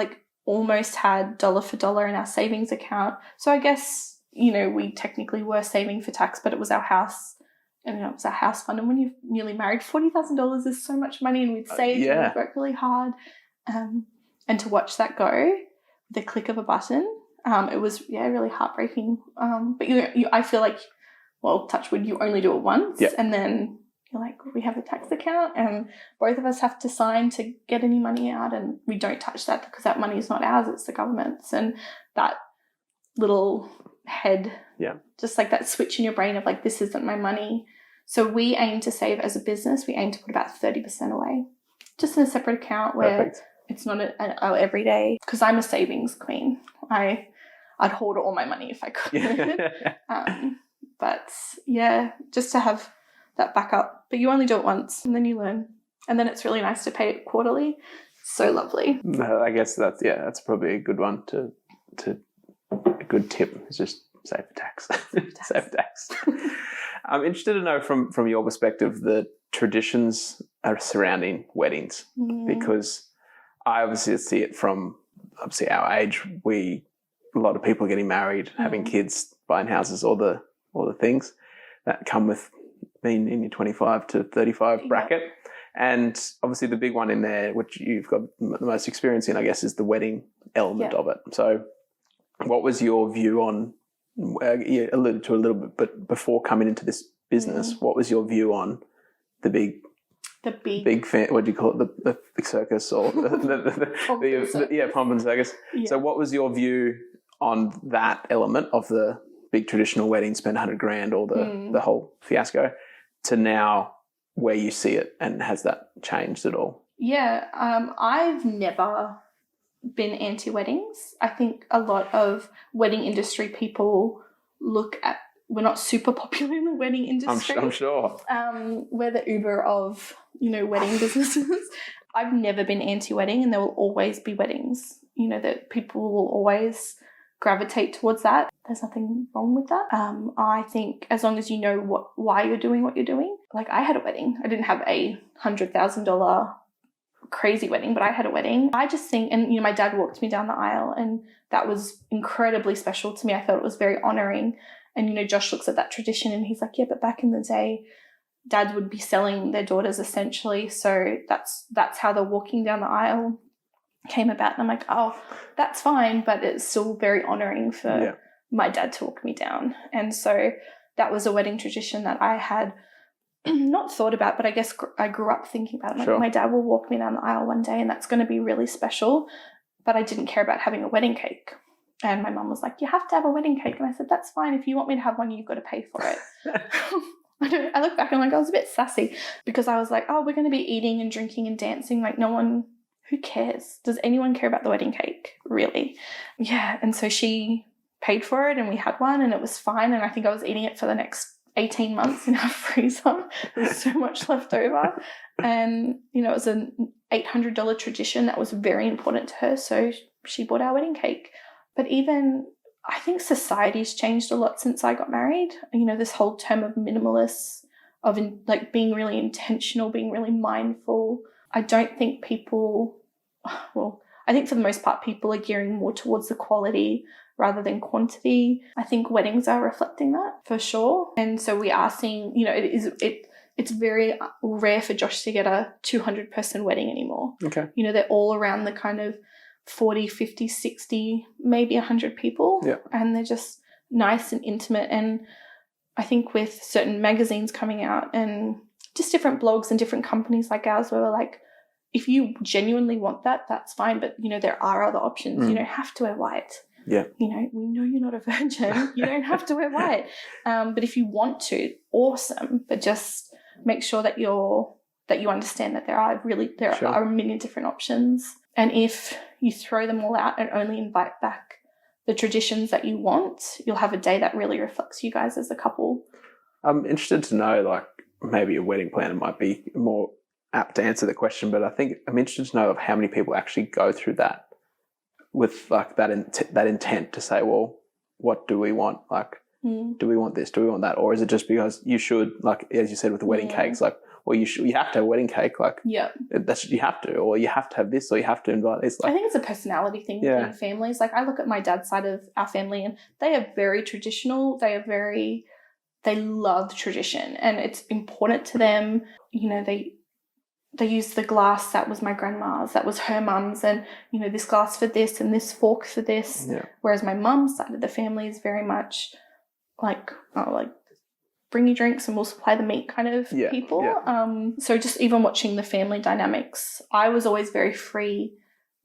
almost had dollar for dollar in our savings account. So I guess, you know, we technically were saving for tax, but it was our house, and it was our house fund. And when you're newly married, $40,000 is so much money, and we'd saved and we'd worked really hard. And to watch that go, the click of a button, it was, really heartbreaking. But I feel like, well, touch wood, you only do it once, and then you're like, we have a tax account, and both of us have to sign to get any money out, and we don't touch that because that money is not ours, it's the government's. And that little head, just like that switch in your brain of like, this isn't my money. So we aim to save as a business, we aim to put about 30% away, just in a separate account where it's not an everyday, because I'm a savings queen. I'd hoard all my money if I could. But just to have that backup. But you only do it once, and then you learn. And then it's really nice to pay it quarterly. So lovely. I guess that's probably a good one to a good tip is just save for tax. Save for tax. I'm interested to know from your perspective the traditions surrounding weddings, because I obviously see it from our age. A lot of people are getting married, having kids, buying houses, all the things that come with being in your 25 to 35 bracket. And obviously the big one in there, which you've got the most experience in, I guess, is the wedding element of it. So what was your view on, you alluded to a little bit, but before coming into this business, what was your view on the big what do you call it, the big circus, or the pomp and circus? So what was your view on that element of the big traditional wedding, spend $100,000, or the whole fiasco, to now where you see it, and has that changed at all? I've never been anti-weddings. I think a lot of wedding industry people we're not super popular in the wedding industry. I'm sure. We're the Uber of, wedding businesses. I've never been anti-wedding, and there will always be weddings, that people will always gravitate towards that. There's nothing wrong with that. I think as long as you know why you're doing what you're doing. Like, I had a wedding. I didn't have a $100,000 crazy wedding, but I had a wedding. I just think, and my dad walked me down the aisle, and that was incredibly special to me. I felt it was very honoring. And Josh looks at that tradition and he's like, yeah, but back in the day, dads would be selling their daughters essentially. So that's how the walking down the aisle came about. And I'm like, oh, that's fine, but it's still very honoring for my dad to walk me down. And so that was a wedding tradition that I had not thought about, but I guess I grew up thinking about it. Like, my dad will walk me down the aisle one day and that's going to be really special. But I didn't care about having a wedding cake. And my mum was like, you have to have a wedding cake. And I said, that's fine. If you want me to have one, you've got to pay for it. I look back and I'm like, I was a bit sassy because I was like, oh, we're going to be eating and drinking and dancing. Like, who cares? Does anyone care about the wedding cake? Really? Yeah. And so she paid for it and we had one and it was fine. And I think I was eating it for the next 18 months in our freezer. There's so much left over. And, it was an $800 tradition that was very important to her. So she bought our wedding cake. But even, I think society's changed a lot since I got married. This whole term of minimalists, of being really intentional, being really mindful. I don't think I think for the most part, people are gearing more towards the quality rather than quantity. I think weddings are reflecting that for sure. And so we are seeing, it's very rare for Josh to get a 200-person wedding anymore. Okay. They're all around the kind of 40, 50, 60, maybe 100 people. Yeah. And they're just nice and intimate. And I think with certain magazines coming out and just different blogs and different companies like ours where we're like, if you genuinely want that, that's fine. But, there are other options. You don't have to wear white. Yeah. We know you're not a virgin. You don't have to wear white. But if you want to, awesome. But just make sure that you understand that there are a million different options. And if you throw them all out and only invite back the traditions that you want, you'll have a day that really reflects you guys as a couple. I'm interested to know, like, maybe a wedding planner might be more apt to answer the question, but I think I'm interested to know of how many people actually go through that with like that intent to say, well, what do we want? Like, do we want this? Do we want that? Or is it just because you should, like, as you said with the wedding cakes, like, well, you have to have a wedding cake, like, you have to, or you have to have this, or you have to invite this. Like, I think it's a personality thing within families. Like, I look at my dad's side of our family and they are very traditional. They love tradition and it's important to them. They use the glass that was my grandma's, that was her mum's, and, this glass for this and this fork for this. Yeah. Whereas my mum's side of the family is very much like bring your drinks and we'll supply the meat kind of people. Yeah. So just even watching the family dynamics, I was always very free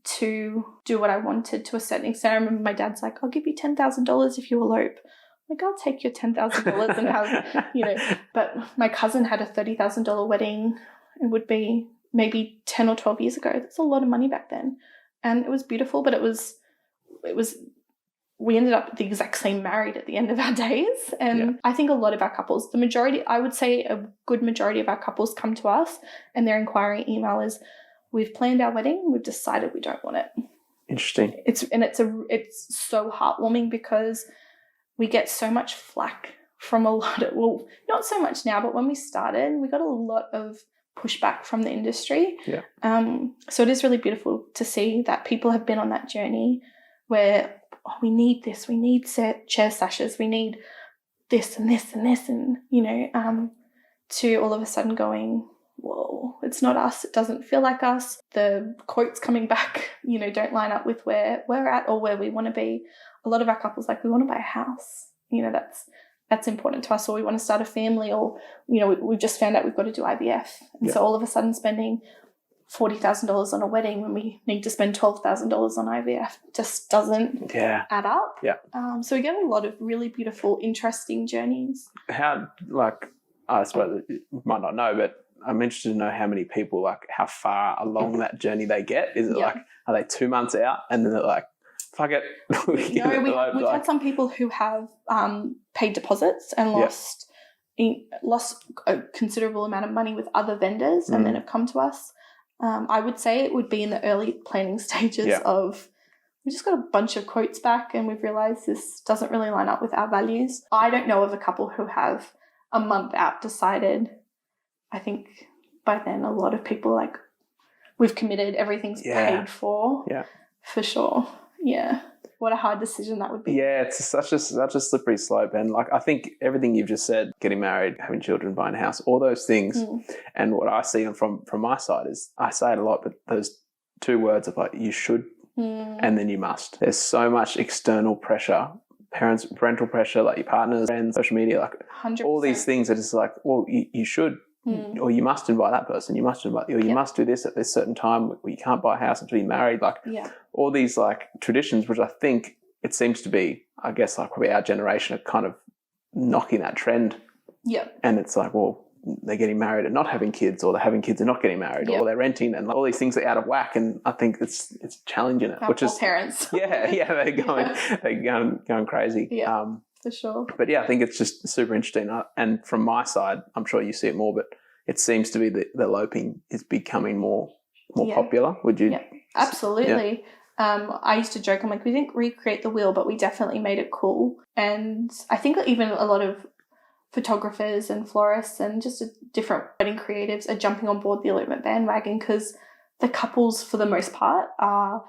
to do what I wanted to a certain extent. I remember my dad's like, I'll give you $10,000 if you elope. Like, I'll take your $10,000 and have, but my cousin had a $30,000 wedding. It would be maybe 10 or 12 years ago. That's a lot of money back then. And it was beautiful, but we ended up the exact same married at the end of our days. And I think a lot of our couples, the majority, I would say a good majority of our couples come to us and their inquiry email is, we've planned our wedding, we've decided we don't want it. Interesting. It's so heartwarming because we get so much flack from a lot of, well, not so much now, but when we started, we got a lot of pushback from the industry. Yeah. So it is really beautiful to see that people have been on that journey where, we need this, we need chair sashes, we need this and this and this, and, to all of a sudden going, whoa, it's not us, it doesn't feel like us. The quotes coming back, don't line up with where we're at or where we want to be. A lot of our couples, like, we want to buy a house. That's important to us, or we want to start a family, or, we just found out we've got to do IVF. And so all of a sudden spending $40,000 on a wedding when we need to spend $12,000 on IVF just doesn't add up. Yeah. So we get a lot of really beautiful, interesting journeys. How, like, I suppose you might not know, but I'm interested to know how many people, like, how far along that journey they get. Is it like, are they 2 months out and then they're like, fuck it? We've had some people who have paid deposits and lost a considerable amount of money with other vendors and then have come to us. I would say it would be in the early planning stages of, we just got a bunch of quotes back and we've realised this doesn't really line up with our values. I don't know of a couple who have a month out decided. I think by then a lot of people are like, we've committed, everything's paid for. Yeah. For sure. Yeah. What a hard decision that would be. Yeah, it's such a slippery slope. And like, I think everything you've just said, getting married, having children, buying a house, all those things. And what I see from my side is, I say it a lot, but those two words of like, you should and then you must. There's so much external pressure, parental pressure, like your partners, friends, social media, like 100%. All these things that it's like, well, you should. Or you must invite that person. You must invite, or you must do this at this certain time. You can't buy a house until you're married. Like all these like traditions, which I think it seems to be, I guess, like probably our generation are kind of knocking that trend. Yeah. And it's like, well, they're getting married and not having kids, or they're having kids and not getting married, or they're renting, and all these things are out of whack. And I think it's challenging it, which is parents. they're going crazy. Yeah. For sure. But yeah, I think it's just super interesting. And from my side, I'm sure you see it more, but it seems to be that the eloping is becoming more popular. Would you? Yeah, absolutely. Yeah. I used to joke, I'm like, we didn't recreate the wheel, but we definitely made it cool. And I think even a lot of photographers and florists and just different wedding creatives are jumping on board the elopement bandwagon, because the couples, for the most part, are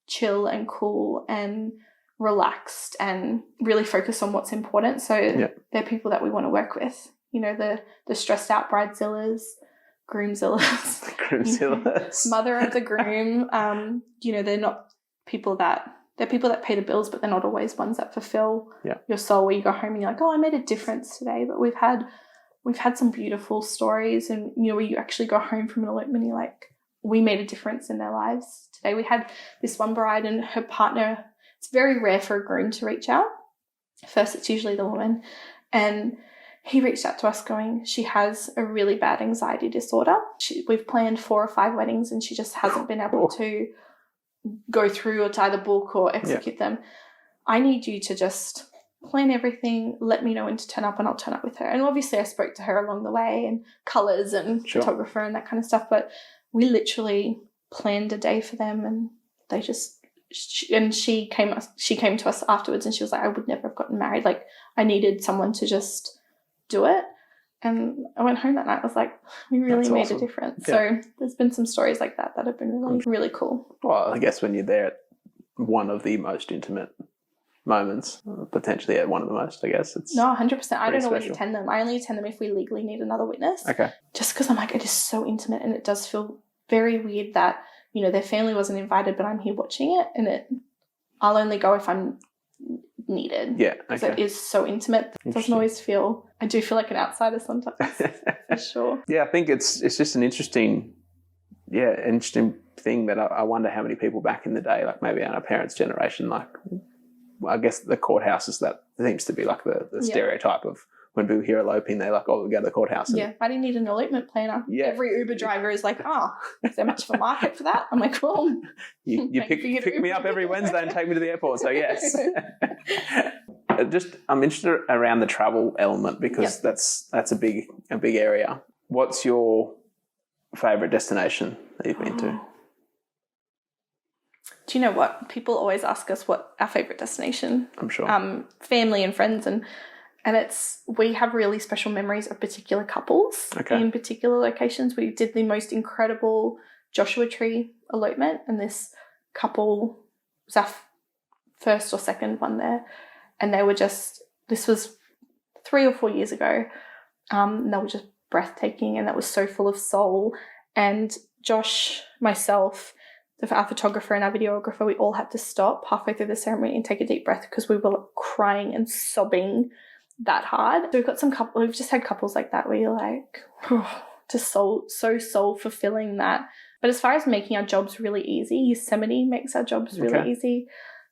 chill and cool and relaxed and really focus on what's important. So they're people that we want to work with. You know, the stressed out bridezillas, groomzillas, mother of the groom. You know, they're not people that, they're people that pay the bills, but they're not always ones that fulfill your soul, where you go home and you're like, oh, I made a difference today. But we've had some beautiful stories, and you know, where you actually go home from an elopement and you're like, we made a difference in their lives today. We had this one bride and her partner. It's very rare for a groom to reach out. First, it's usually the woman. And he reached out to us going, she has a really bad anxiety disorder. We've planned 4 or 5 weddings and she just hasn't been able to go through or to either book or execute them. I need you to just plan everything, let me know when to turn up, and I'll turn up with her. And obviously I spoke to her along the way, and colours and photographer and that kind of stuff. But we literally planned a day for them, and they just... she came to us afterwards and she was like, I would never have gotten married. Like, I needed someone to just do it. And I went home that night. I was like, we really made a difference. Yeah. So there's been some stories like that have been really, really cool. Well, I guess when you're there at one of the most intimate moments, potentially at one of the most, I guess it's... No, 100%. I don't always attend them. I only attend them if we legally need another witness. Okay. Just because I'm like, it is so intimate, and it does feel very weird that, you know, their family wasn't invited, but I'm here watching it, and I'll only go if I'm needed. Yeah, okay. Because it is so intimate. It doesn't always feel... I do feel like an outsider sometimes, for sure. Yeah, I think it's just an interesting thing that I wonder how many people back in the day, like maybe our parents' generation, like, I guess the courthouses, that seems to be like the stereotype of when people hear eloping, they're like, oh, we'll go to the courthouse. And, I didn't need an elopement planner. Yeah. Every Uber driver is like, oh, is there much of a market for that? I'm like, well, you pick me up every Wednesday and take me to the airport, so yes. I'm interested around the travel element, because that's a big area. What's your favourite destination that you've been to? Do you know what? People always ask us what our favourite destination. I'm sure. Family and friends, and we have really special memories of particular couples in particular locations. We did the most incredible Joshua Tree elopement, and this couple was our first or second one there, and they were just, this was 3 or 4 years ago, and they were just breathtaking, and that was so full of soul. And Josh, myself, our photographer and our videographer, we all had to stop halfway through the ceremony and take a deep breath, because we were crying and sobbing that hard. So we've just had couples like that where you're like, just so soul fulfilling that. But as far as making our jobs really easy, Yosemite makes our jobs really easy.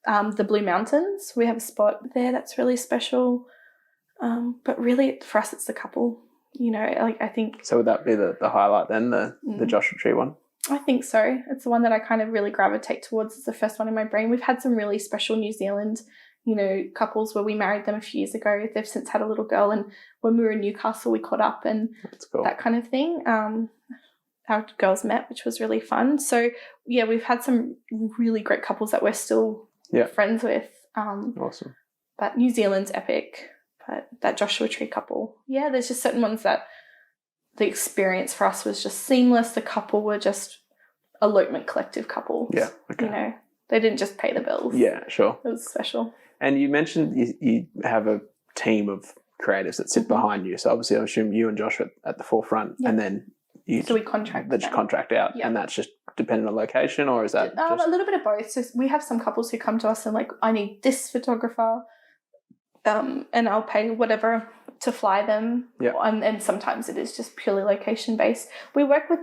The Blue Mountains, we have a spot there that's really special. But really for us, it's the couple. You know, like I think. So would that be the highlight then, the Joshua Tree one? I think so. It's the one that I kind of really gravitate towards. It's the first one in my brain. We've had some really special New Zealand, you know, couples where we married them a few years ago. They've since had a little girl, and when we were in Newcastle, we caught up and that kind of thing. Our girls met, which was really fun. So yeah, we've had some really great couples that we're still friends with. Awesome. But New Zealand's epic. But that Joshua Tree couple, yeah, there's just certain ones that the experience for us was just seamless. The couple were just elopement collective couples. Yeah, okay. You know, they didn't just pay the bills. Yeah, sure. It was special. And you mentioned you have a team of creatives that sit behind you. So obviously I assume you and Josh are at the forefront and then we contract out and that's just dependent on location, or is that a little bit of both. So we have some couples who come to us and like, I need this photographer and I'll pay whatever to fly them. Yeah. And sometimes it is just purely location based. We work with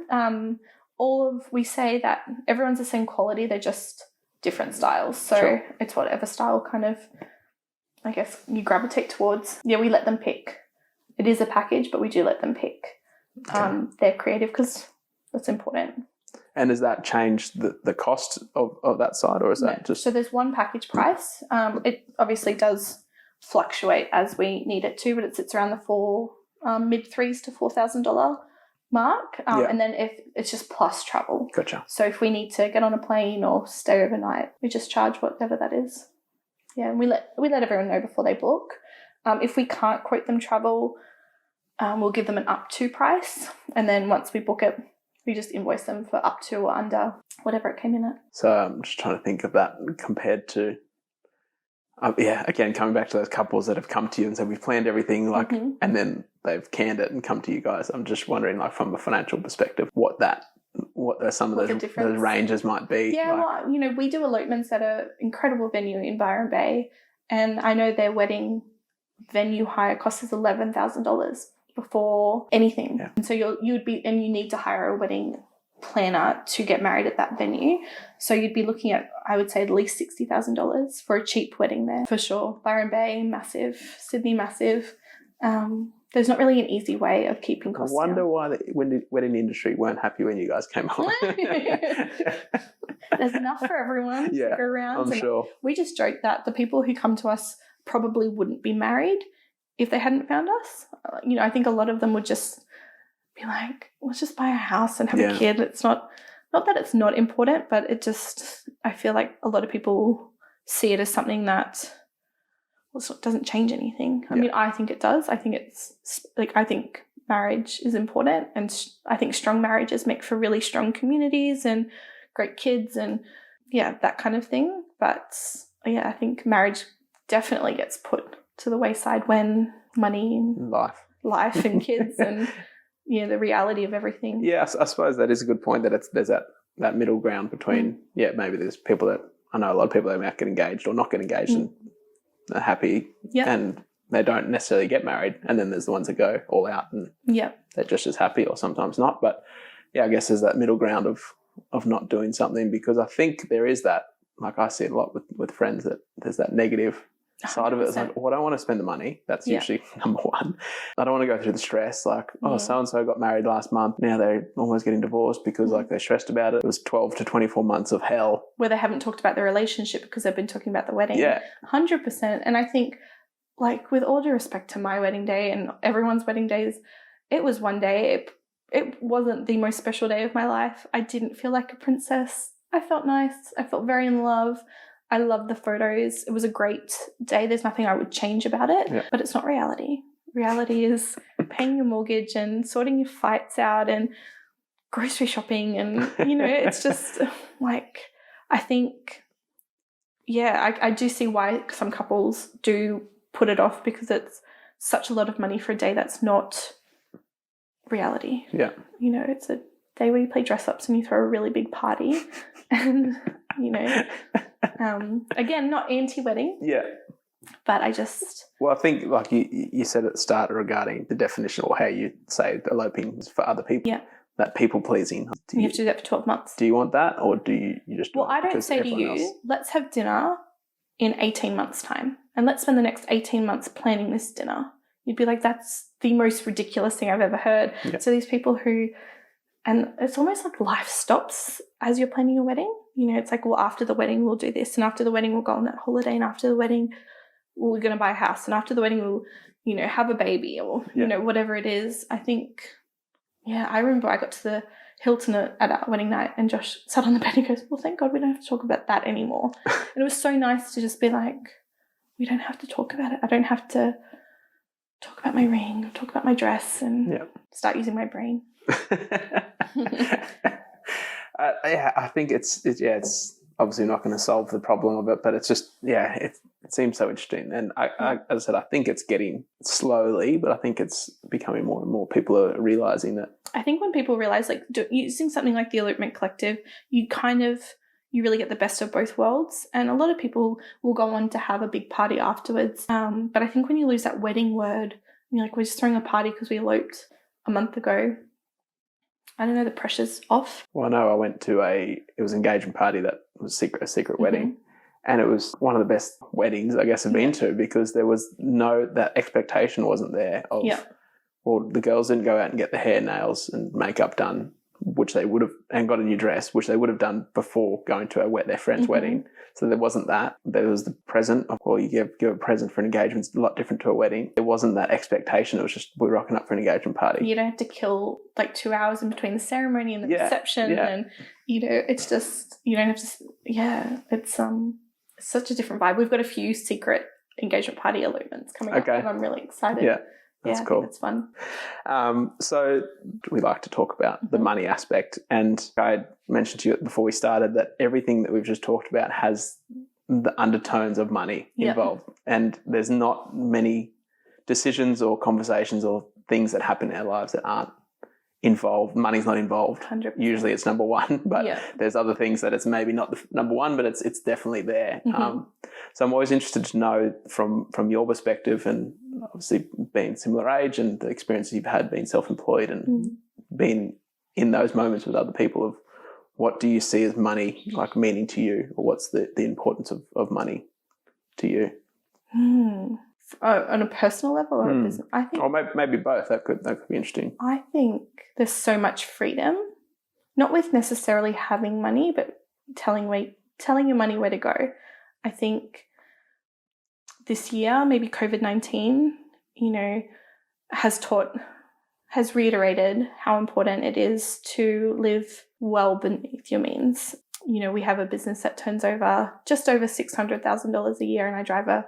we say that everyone's the same quality, they're just different styles. So it's whatever style kind of, I guess, you gravitate towards. Yeah, we let them pick. It is a package, but we do let them pick. They're creative because that's important. And has that changed the cost of that side, or is that just... So there's one package price. It obviously does fluctuate as we need it to, but it sits around the mid-$3,000 to $4,000 mark. And then if it's just plus travel. Gotcha. So if we need to get on a plane or stay overnight, we just charge whatever that is. Yeah, and we let everyone know before they book. If we can't quote them travel, we'll give them an up to price, and then once we book it, we just invoice them for up to or under whatever it came in at. So I'm just trying to think of that compared to, again, coming back to those couples that have come to you and said, we've planned everything, like, and then they've canned it and come to you guys. I'm just wondering, like, from a financial perspective, what some of those ranges might be. Yeah, like. Well, you know, we do elopements at an incredible venue in Byron Bay, and I know their wedding venue hire costs us $11,000 before anything. Yeah. And so you need to hire a wedding planner to get married at that venue. So you'd be looking at, I would say, at least $60,000 for a cheap wedding there, for sure. Byron Bay, massive. Sydney, massive. There's not really an easy way of keeping costs down. I wonder why the wedding industry weren't happy when you guys came on. There's enough for everyone to go around. I'm sure. We just joke that the people who come to us probably wouldn't be married if they hadn't found us. You know, I think a lot of them would just be like, let's just buy a house and have a kid. It's not that it's not important, but it just, I feel like a lot of people see it as something that doesn't change anything. I mean, I think it does. I think I think marriage is important, and I think strong marriages make for really strong communities and great kids and that kind of thing. But I think marriage definitely gets put to the wayside when money and life and kids and the reality of everything. Yeah, I suppose that is a good point, that there's that middle ground between maybe there's people that, I know a lot of people that might get engaged or not get engaged and are happy and they don't necessarily get married, and then there's the ones that go all out and they're just as happy, or sometimes not. But I guess there's that middle ground of not doing something, because I think there is that, like I see it a lot with friends, that there's that negative side of it. It's like, well, I don't want to spend the money. That's usually number one. I don't want to go through the stress, like, so-and-so got married last month, now they're almost getting divorced because like they're stressed about it. It was 12 to 24 months of hell where they haven't talked about the relationship because they've been talking about the wedding. 100%. And I think, like, with all due respect to my wedding day and everyone's wedding days, it was one day. It wasn't the most special day of my life. I didn't feel like a princess. I felt nice. I felt very in love. I love the photos. It was a great day. There's nothing I would change about it, but it's not reality. Reality is paying your mortgage and sorting your fights out and grocery shopping, and, it's just like, I think, I do see why some couples do put it off, because it's such a lot of money for a day that's not reality. Yeah. It's a day where you play dress ups and you throw a really big party and, again, not anti-wedding. Yeah. But I just... Well, I think, like you said at the start regarding the definition, or how you say eloping is for other people. Yeah. That people-pleasing. You have to do that for 12 months. Do you want that, or do you just... Well, I don't say to you, let's have dinner in 18 months' time, and let's spend the next 18 months planning this dinner. you'd be like, that's the most ridiculous thing I've ever heard. Yeah. So these people who, and it's almost like life stops as you're planning your wedding. You know, it's like, well, after the wedding, we'll do this. And after the wedding, we'll go on that holiday. And after the wedding, we're going to buy a house. And after the wedding, we'll, you know, have a baby or, you know, whatever it is. I think, I remember I got to the Hilton at our wedding night and Josh sat on the bed and goes, well, thank God we don't have to talk about that anymore. And it was so nice to just be like, we don't have to talk about it. I don't have to talk about my ring, talk about my dress, and start using my brain. I think it's obviously not going to solve the problem of it, but it's just, it seems so interesting. And I, as I said, I think it's getting slowly, but I think it's becoming more and more people are realising that. I think when people realise, like, using something like the Elopement Collective, you really get the best of both worlds. And a lot of people will go on to have a big party afterwards. But I think when you lose that wedding word, you're like, we're just throwing a party because we eloped a month ago. I don't know, the pressure's off. Well, I know I went to it was an engagement party that was a secret wedding. And it was one of the best weddings, I guess, I've been to, because there was that expectation wasn't there of, well, the girls didn't go out and get the hair, nails and makeup done, which they would have, and got a new dress, which they would have done before going to their friend's wedding. So there wasn't that. There was the present. Well, you give a present for an engagement. It's a lot different to a wedding. There wasn't that expectation. It was just, we're rocking up for an engagement party. You don't have to kill like 2 hours in between the ceremony and the reception. And, you know, it's just, you don't have to, it's such a different vibe. We've got a few secret engagement party elopements coming up, and I'm really excited. Yeah. That's cool. It's fun. So we like to talk about the money aspect. And I mentioned to you before we started that everything that we've just talked about has the undertones of money involved. And there's not many decisions or conversations or things that happen in our lives that aren't involved. Money's not involved. 100%. Usually it's number one, but there's other things that it's maybe not the number one, but it's definitely there. So I'm always interested to know from your perspective, and obviously being similar age and the experiences you've had being self-employed and being in those moments with other people, of what do you see as money like meaning to you, or what's the importance of money to you? On a personal level or a business? I think, or maybe both. That could be interesting. I think there's so much freedom, not with necessarily having money, but telling your money where to go. I think this year, maybe COVID-19, you know, has reiterated how important it is to live well beneath your means. You know, we have a business that turns over just over $600,000 a year, and I drive a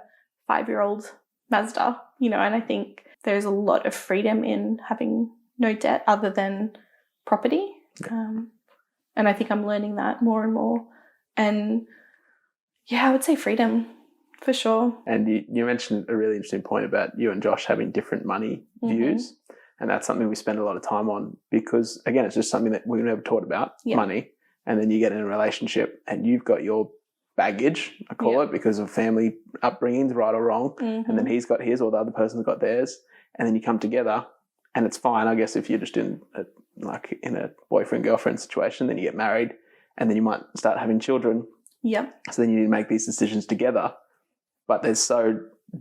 5-year-old Mazda, you know, and I think there's a lot of freedom in having no debt other than property. And I think I'm learning that more and more. And I would say freedom for sure. And you mentioned a really interesting point about you and Josh having different money views. And that's something we spend a lot of time on, because again, it's just something that we've never taught about, money. And then you get in a relationship and you've got your baggage, I call it, because of family upbringings, right or wrong. And then he's got his, or the other person's got theirs. And then you come together, and it's fine, I guess, if you're just in a boyfriend-girlfriend situation. Then you get married, and then you might start having children. So then you need to make these decisions together. But they're so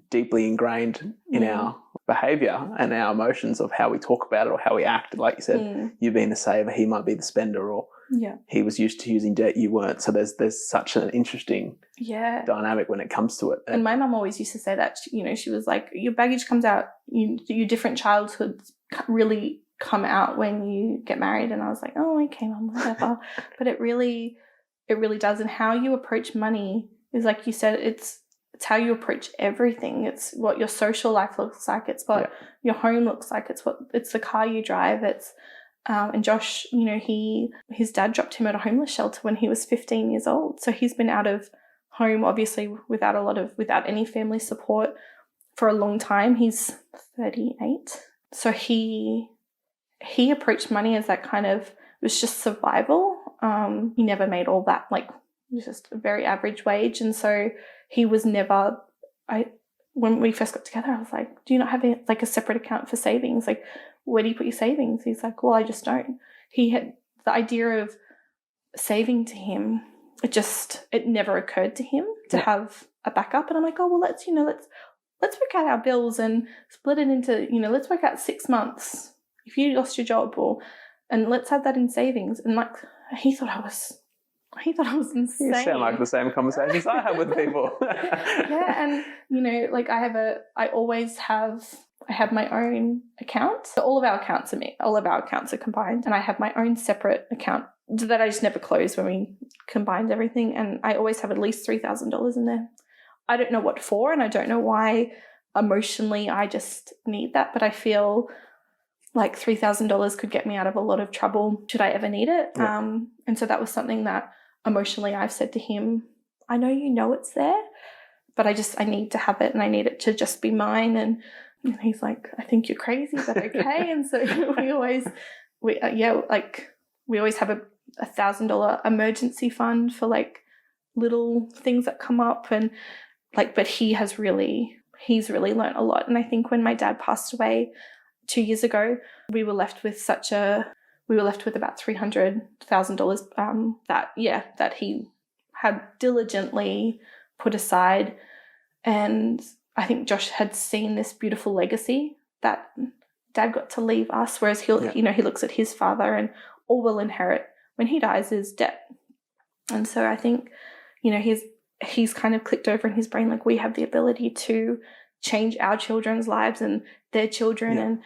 deeply ingrained in our behaviour and our emotions of how we talk about it or how we act. Like you said, you being the saver, he might be the spender, or he was used to using debt, you weren't. So there's such an interesting dynamic when it comes to it. And my mum always used to say that, you know, she was like, your baggage comes out, your different childhoods really come out when you get married. And I was like, oh, okay, mum, whatever. But it really does. And how you approach money is, like you said, it's how you approach everything. It's what your social life looks like. It's what your home looks like. It's the car you drive. It's and Josh, you know, his dad dropped him at a homeless shelter when he was 15 years old. So he's been out of home, obviously, without any family support for a long time. He's 38. So he approached money as that kind of, it was just survival. He never made all that, like, it was just a very average wage. And so he was never, when we first got together, I was like, do you not have a separate account for savings? Like, where do you put your savings? He's like, well, I just don't. He had the idea of saving to him. It never occurred to him to have a backup. And I'm like, oh, well, let's let's work out our bills and split it into, let's work out 6 months if you lost your job, and let's have that in savings. And like, he thought I was insane. You sound like the same conversations I have with people. Yeah, and like I have my own account. So all of our accounts are combined, and I have my own separate account that I just never closed when we combined everything. And I always have at least $3,000 in there. I don't know what for, and I don't know why. Emotionally, I just need that, but I feel like $3,000 could get me out of a lot of trouble should I ever need it. Yeah. And so that was something that emotionally I've said to him, I know it's there, but I need to have it, and I need it to just be mine. And he's like, I think you're crazy, but okay. And so we always have a $1,000 emergency fund for like little things that come up, and like, but he's really learned a lot. And I think when my dad passed away 2 years ago, we were left with about $300,000 that he had diligently put aside. And I think Josh had seen this beautiful legacy that Dad got to leave us, whereas he looks at his father, and all we'll inherit when he dies is debt. And so I think, he's kind of clicked over in his brain, like, we have the ability to change our children's lives and their children. And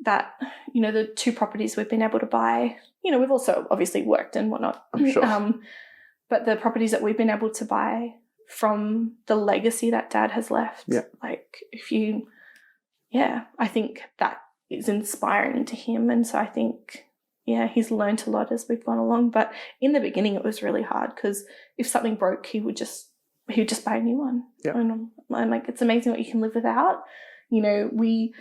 that, the 2 properties we've been able to buy, we've also obviously worked and whatnot. I'm sure. But the properties that we've been able to buy from the legacy that Dad has left, like I think that is inspiring to him. And so I think, he's learned a lot as we've gone along. But in the beginning, it was really hard because if something broke, he would just buy a new one. Yeah. And I'm like, it's amazing what you can live without. We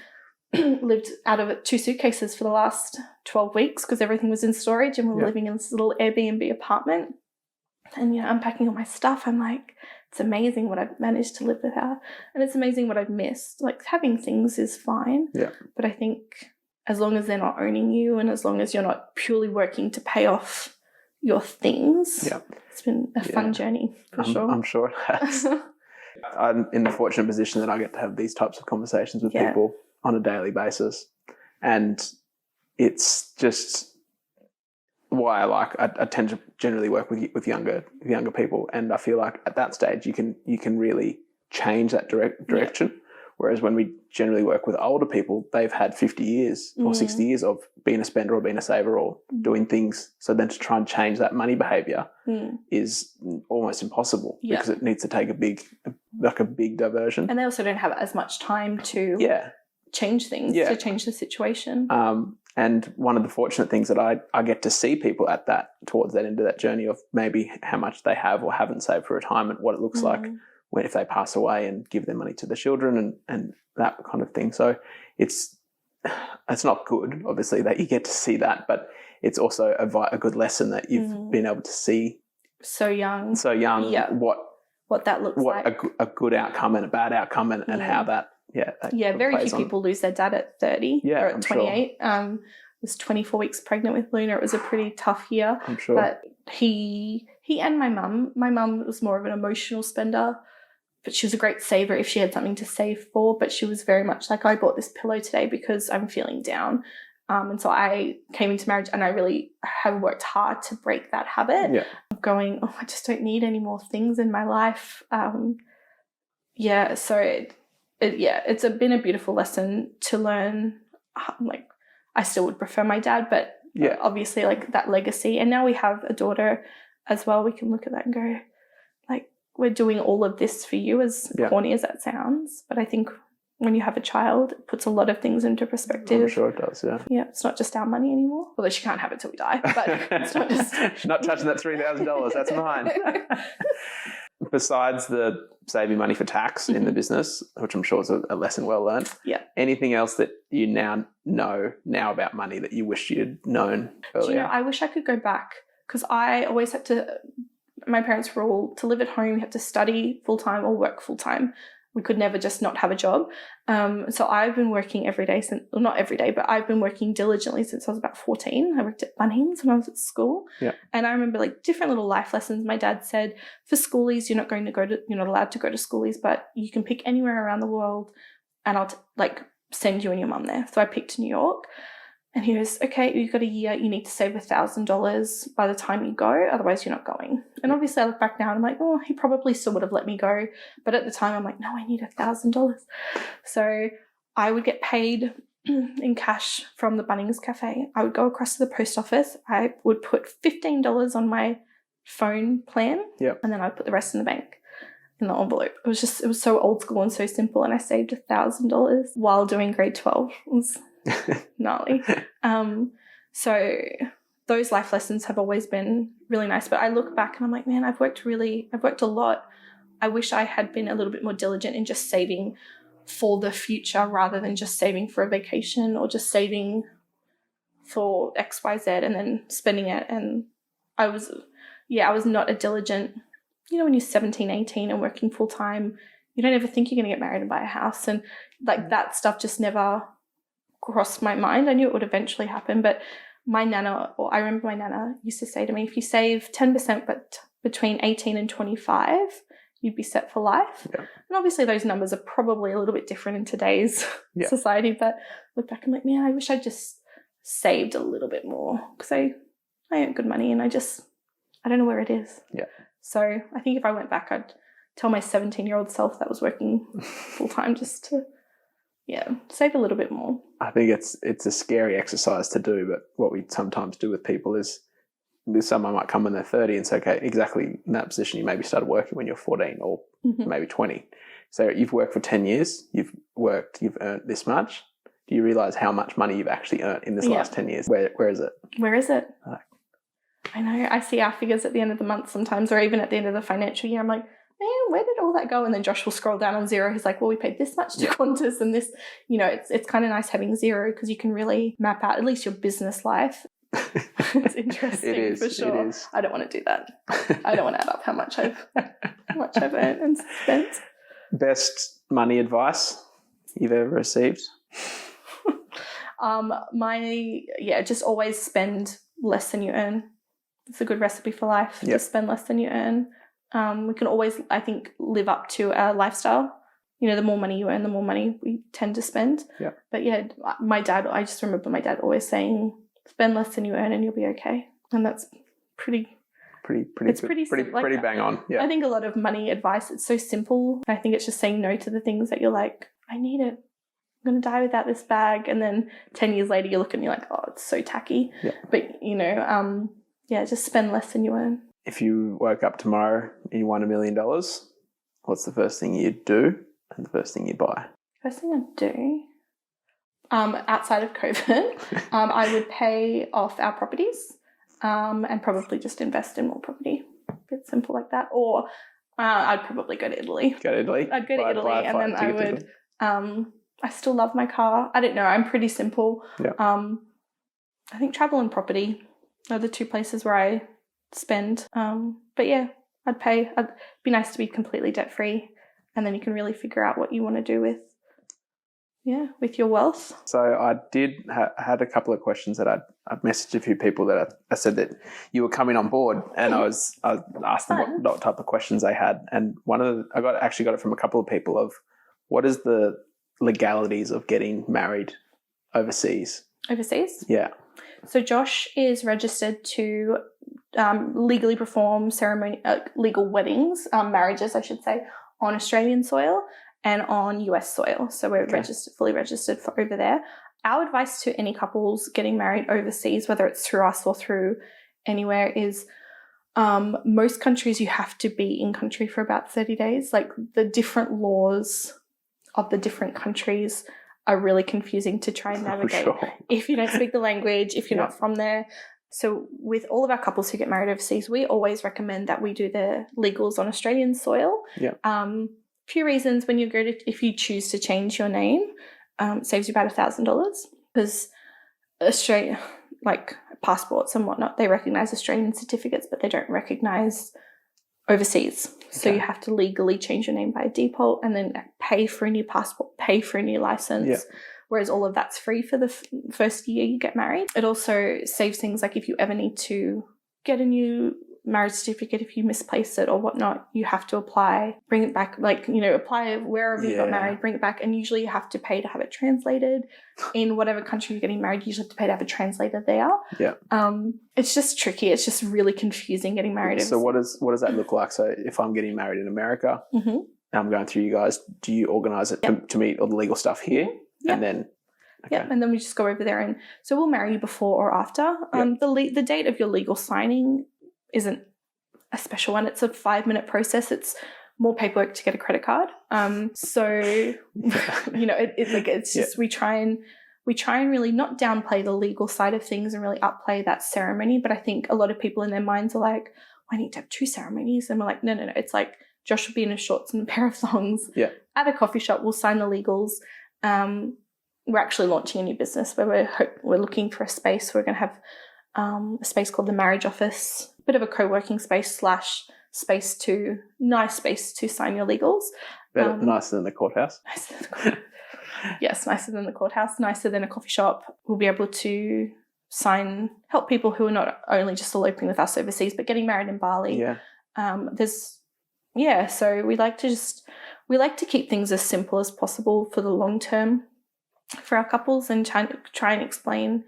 lived out of 2 suitcases for the last 12 weeks because everything was in storage, and we were living in this little Airbnb apartment. And, unpacking all my stuff, I'm like, it's amazing what I've managed to live without. And it's amazing what I've missed. Like, having things is fine. Yeah. But I think as long as they're not owning you, and as long as you're not purely working to pay off your things, it's been a fun journey for sure. I'm sure it has. I'm in the fortunate position that I get to have these types of conversations with people on a daily basis. And it's just why I tend to generally work with younger people, and I feel like at that stage you can really change that direction. Whereas when we generally work with older people, they've had 50 years or 60 years of being a spender or being a saver or doing things. So then to try and change that money behaviour is almost impossible because it needs to take a big diversion. And they also don't have as much time to change things, to change the situation. And one of the fortunate things that I get to see people towards that end of that journey of maybe how much they have or haven't saved for retirement, what it looks like if they pass away, and give their money to the children and that kind of thing. So it's not good, obviously, that you get to see that, but it's also a good lesson that you've been able to see so young what that looks like, a good outcome and a bad outcome, and how that very few people lose their dad at 30 or at 28. I was 24 weeks pregnant with Luna. It was a pretty tough year. I'm sure. But he and my mum was more of an emotional spender, but she was a great saver if she had something to save for. But she was very much like, I bought this pillow today because I'm feeling down. And so I came into marriage, and I really have worked hard to break that habit of going, I just don't need any more things in my life. So it's been a beautiful lesson to learn. Like, I still would prefer my dad, but obviously, like, that legacy. And now we have a daughter as well. We can look at that and go, like, we're doing all of this for you, as corny as that sounds. But I think when you have a child, it puts a lot of things into perspective. I'm sure it does, Yeah, it's not just our money anymore. Although she can't have it till we die. But it's not just... She's not touching that $3,000. That's mine. Besides the saving money for tax in the business, which I'm sure is a lesson well learned, anything else that you now know about money that you wish you'd known earlier? I wish I could go back, because I always had to... My parents' rule, to live at home, you have to study full-time or work full-time. we could never just not have a job. So I've been working every day since, well, not every day, but I've been working diligently since I was about 14. I worked at Bunnings when I was at school. Yeah. And I remember like different little life lessons. My dad said, for schoolies, you're not allowed to go to schoolies, but you can pick anywhere around the world and I'll send you and your mum there. So I picked New York. And he goes, okay, you've got a year, you need to save $1,000 by the time you go, otherwise you're not going. And obviously I look back now and I'm like, oh, he probably still would have let me go. But at the time I'm like, no, I need $1,000. So I would get paid in cash from the Bunnings Cafe. I would go across to the post office. I would put $15 on my phone plan. Yep. And then I'd put the rest in the bank in the envelope. It was so old school and so simple. And I saved $1,000 while doing grade 12. It was gnarly. So those life lessons have always been really nice. But I look back and I'm like, man, I've worked a lot. I wish I had been a little bit more diligent in just saving for the future rather than just saving for a vacation or just saving for XYZ and then spending it. And I was not a diligent, when you're 17, 18 and working full time, you don't ever think you're going to get married and buy a house. And like that stuff just never crossed my mind. I knew it would eventually happen, but I remember my nana used to say to me, if you save 10% but between 18 and 25, you'd be set for life. Yeah. And obviously those numbers are probably a little bit different in today's society, but look back, I'm like, man, I wish I just saved a little bit more because I earn good money and I don't know where it is. Yeah. So I think if I went back, I'd tell my 17-year-old self that was working full time just to save a little bit more. I think it's a scary exercise to do, but what we sometimes do with people is someone might come when they're 30 and say, okay, exactly in that position, you maybe started working when you're 14 or maybe 20. So you've worked for 10 years, you've earned this much. Do you realise how much money you've actually earned in this last 10 years? Where is it? Where is it? I know. I see our figures at the end of the month sometimes, or even at the end of the financial year. I'm like, man, where did all that go? And then Josh will scroll down on zero. He's like, well, we paid this much to Qantas and this, it's kind of nice having zero because you can really map out at least your business life. It's interesting. It is, for sure. it is. I don't want to do that. I don't want to add up how much I've earned and spent. Best money advice you've ever received? Just always spend less than you earn. It's a good recipe for life. Yep. Just spend less than you earn. We can always, I think, live up to our lifestyle. The more money you earn, the more money we tend to spend. Yeah. But I just remember my dad always saying, spend less than you earn and you'll be okay. And that's pretty bang on. Yeah. I think a lot of money advice, it's so simple. I think it's just saying no to the things that you're like, I need it. I'm going to die without this bag. And then 10 years later, you look and you're like, oh, it's so tacky. Yeah. But, just spend less than you earn. If you woke up tomorrow and you won $1 million, what's the first thing you'd do and the first thing you'd buy? First thing I'd do, outside of COVID, I would pay off our properties and probably just invest in more property. A bit simple like that. Or I'd probably go to Italy. I'd go to Italy and then I would, I still love my car. I don't know. I'm pretty simple. Yeah. I think travel and property are the two places where I spend. But yeah, it'd be nice to be completely debt free, and then you can really figure out what you want to do with your wealth. So I had a couple of questions that I'd messaged a few people that I said that you were coming on board, and I asked them what type of questions they had, and I got it from a couple of people of what is the legalities of getting married overseas? Overseas? Yeah. So Josh is registered to legally perform legal weddings, marriages, I should say, on Australian soil and on US soil. So we're fully registered for over there. Our advice to any couples getting married overseas, whether it's through us or through anywhere, is most countries you have to be in country for about 30 days. Like the different laws of the different countries are really confusing to try and navigate if you don't speak the language, if you're not from there. So with all of our couples who get married overseas, we always recommend that we do the legals on Australian soil. Yeah. Few reasons when if you choose to change your name, it saves you about $1,000 because Australia, like passports and whatnot, they recognise Australian certificates, but they don't recognise overseas. So Okay. you have to legally change your name by default and then pay for a new passport, pay for a new license. Yeah. Whereas all of that's free for the first year you get married. It also saves things like if you ever need to get a new marriage certificate, if you misplace it or whatnot, you have to apply, bring it back, apply wherever you got married, bring it back. And usually you have to pay to have it translated in whatever country you're getting married. You usually have to pay to have a translator there. Yeah. It's just tricky. It's just really confusing getting married. So what does that look like? So if I'm getting married in America, Mm-hmm. and I'm going through you guys, do you organise it to meet all the legal stuff here? Yep. And then Yeah, and then we just go over there, and so we'll marry you before or after. The date of your legal signing isn't a special one. It's a 5-minute process. It's more paperwork to get a credit card. It's just we try and really not downplay the legal side of things and really upplay that ceremony. But I think a lot of people in their minds are like, I need to have 2 ceremonies, and we're like, no. It's like Josh will be in his shorts and a pair of thongs at a coffee shop. We'll sign the legals. We're actually launching a new business where we're looking for a space. We're going to have a space called the Marriage Office, a bit of a co-working space / space to sign your legals. better, nicer than the courthouse. Nicer than the courthouse. Yes, nicer than the courthouse, nicer than a coffee shop. We'll be able to help people who are not only just eloping with us overseas, but getting married in Bali. Yeah. So we like to keep things as simple as possible for the long term for our couples and try and explain,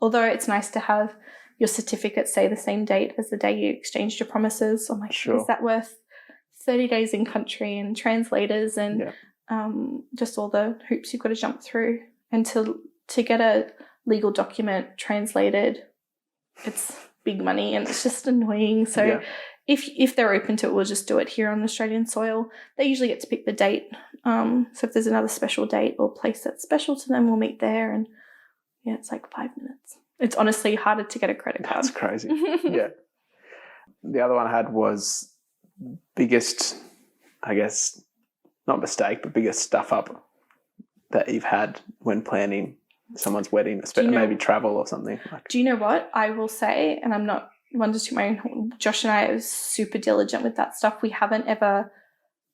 although it's nice to have your certificate say the same date as the day you exchanged your promises. I'm like, Sure. Is that worth 30 days in country and translators and just all the hoops you've got to jump through? And to get a legal document translated, it's big money and it's just annoying. So if they're open to it, we'll just do it here on Australian soil. They usually get to pick the date. So if there's another special date or place that's special to them, we'll meet there. And it's like 5 minutes. It's honestly harder to get a credit card. That's crazy. Yeah. The other one I had was biggest, I guess, not mistake, but biggest stuff up that you've had when planning someone's wedding, especially maybe travel or something. Do you know what I will say? And I'm not one to toot my own. Josh and I are super diligent with that stuff. We haven't ever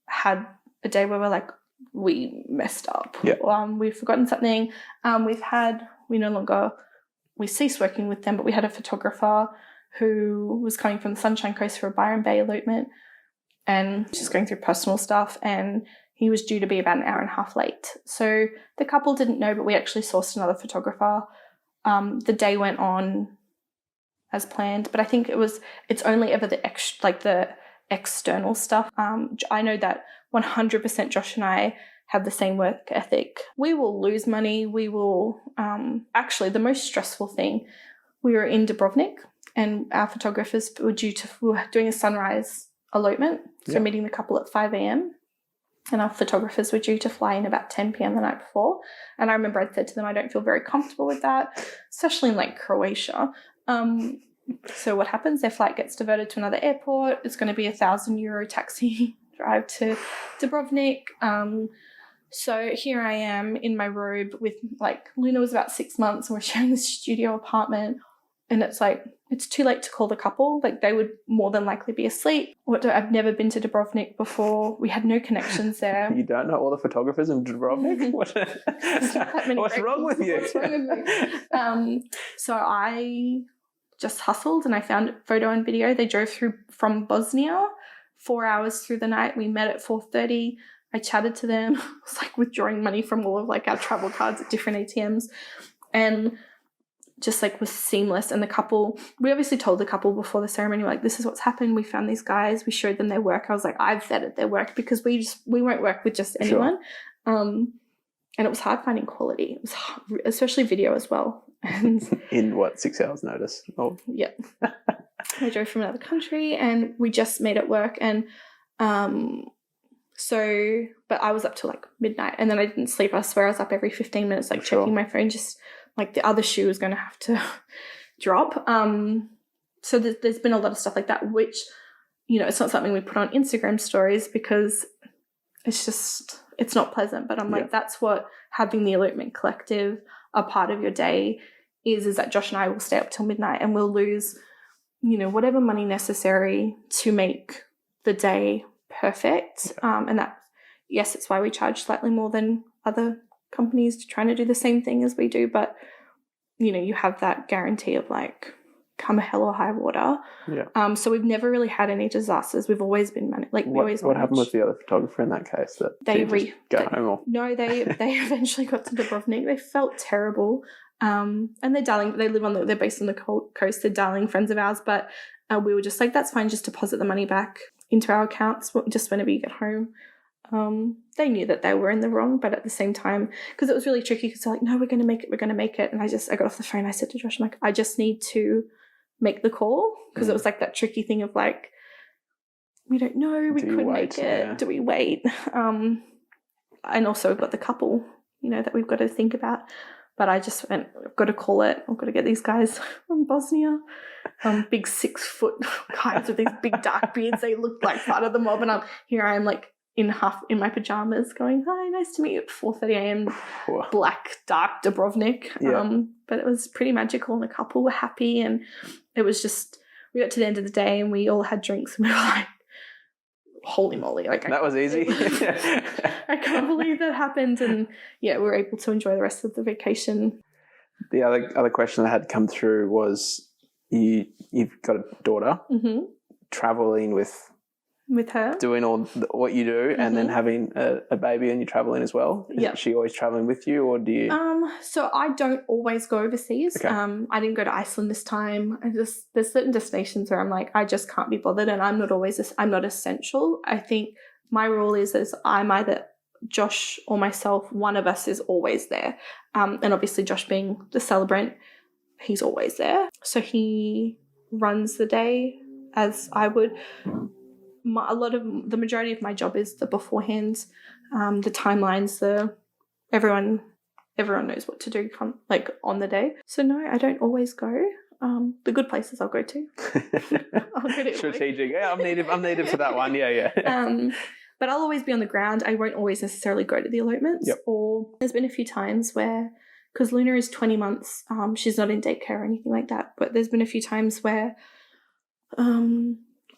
had a day where we're like, we messed up. Yeah. We've forgotten something. We ceased working with them, but we had a photographer who was coming from the Sunshine Coast for a Byron Bay elopement and just going through personal stuff, and he was due to be about an hour and a half late. So the couple didn't know, but we actually sourced another photographer. The day went on as planned, but I think it's only ever the external stuff. I know that 100% Josh and I have the same work ethic. We will lose money. We will, actually the most stressful thing, we were in Dubrovnik and our photographers were doing a sunrise elopement. So meeting the couple at 5 a.m. and our photographers were due to fly in about 10 p.m. the night before. And I remember I'd said to them, I don't feel very comfortable with that, especially in like Croatia. So what happens? Their flight gets diverted to another airport. It's going to be €1,000 taxi drive to Dubrovnik. So here I am in my robe with Luna was about 6 months and we're sharing this studio apartment, and it's like, it's too late to call the couple. Like they would more than likely be asleep. I've never been to Dubrovnik before. We had no connections there. You don't know all the photographers in Dubrovnik? What's wrong with you? What's wrong with me? So I just hustled and I found photo and video. They drove through from Bosnia, 4 hours through the night. We met at 4:30. I chatted to them. I was withdrawing money from all of our travel cards at different ATMs, and just was seamless. And the couple, we obviously told the couple before the ceremony, this is what's happened. We found these guys. We showed them their work. I was I've vetted their work because we won't work with just anyone. Sure. And it was hard finding quality. It was hard, especially video as well. And in 6 hours notice? Oh. Yeah. I drove from another country and we just made it work. And but I was up till midnight and then I didn't sleep. I swear I was up every 15 minutes, checking my phone, just the other shoe was going to have to drop. So there's been a lot of stuff like that, which, it's not something we put on Instagram stories because it's not pleasant. But I'm that's what having the Elopement Collective, a part of your day is that Josh and I will stay up till midnight and we'll lose, whatever money necessary to make the day perfect. And that, yes, it's why we charge slightly more than other companies trying to do the same thing as we do. But, you know, you have that guarantee of like, come hell or high water. Yeah. So we've never really had any disasters. We've always been What happened with the other photographer in that case? That they go home or? No, they eventually got to Dubrovnik. They felt terrible. And they're darling. They're based on the coast. They're darling friends of ours. But we were just like, that's fine. Just deposit the money back into our accounts just whenever you get home. They knew that they were in the wrong, but at the same time, because it was really tricky, because they're like, no, we're going to make it. And I got off the phone. I said to Josh, I'm like, I just need to make the call, because it was like that tricky thing of like, we don't know, we could make it. Yeah. Do we wait? And also we've got the couple, you know, that we've got to think about. But I just went, I've got to call it. I've got to get these guys from Bosnia, big 6 foot guys with these big dark beards. They looked like part of the mob, and I am like in my pajamas going, hi, nice to meet you at 4:30 a.m. Black, dark Dubrovnik. Yeah. But it was pretty magical, and the couple were happy, and it was just, we got to the end of the day and we all had drinks and we were like, holy moly. Like that was easy. I can't believe that happened. And yeah, we were able to enjoy the rest of the vacation. The other question that had come through was you've got a daughter, traveling with her, doing all what you do, and then having a baby, and you're traveling as well. Yeah. Is she always traveling with you, or do you? So I don't always go overseas. Okay. I didn't go to Iceland this time. There's certain destinations where I'm like, I just can't be bothered, and I'm not essential. I think my rule is I'm either Josh or myself. One of us is always there, and obviously Josh being the celebrant, he's always there. So he runs the day as I would. The majority of my job is the beforehand, the timelines, everyone knows what to do on the day. So no, I don't always go. The good places I'll go to. I'll go to strategic. Yeah, I'm needed for that one. Yeah. But I'll always be on the ground. I won't always necessarily go to the elopements. Yep. Or there's been a few times where, because Luna is 20 months, she's not in daycare or anything like that. But there's been a few times where,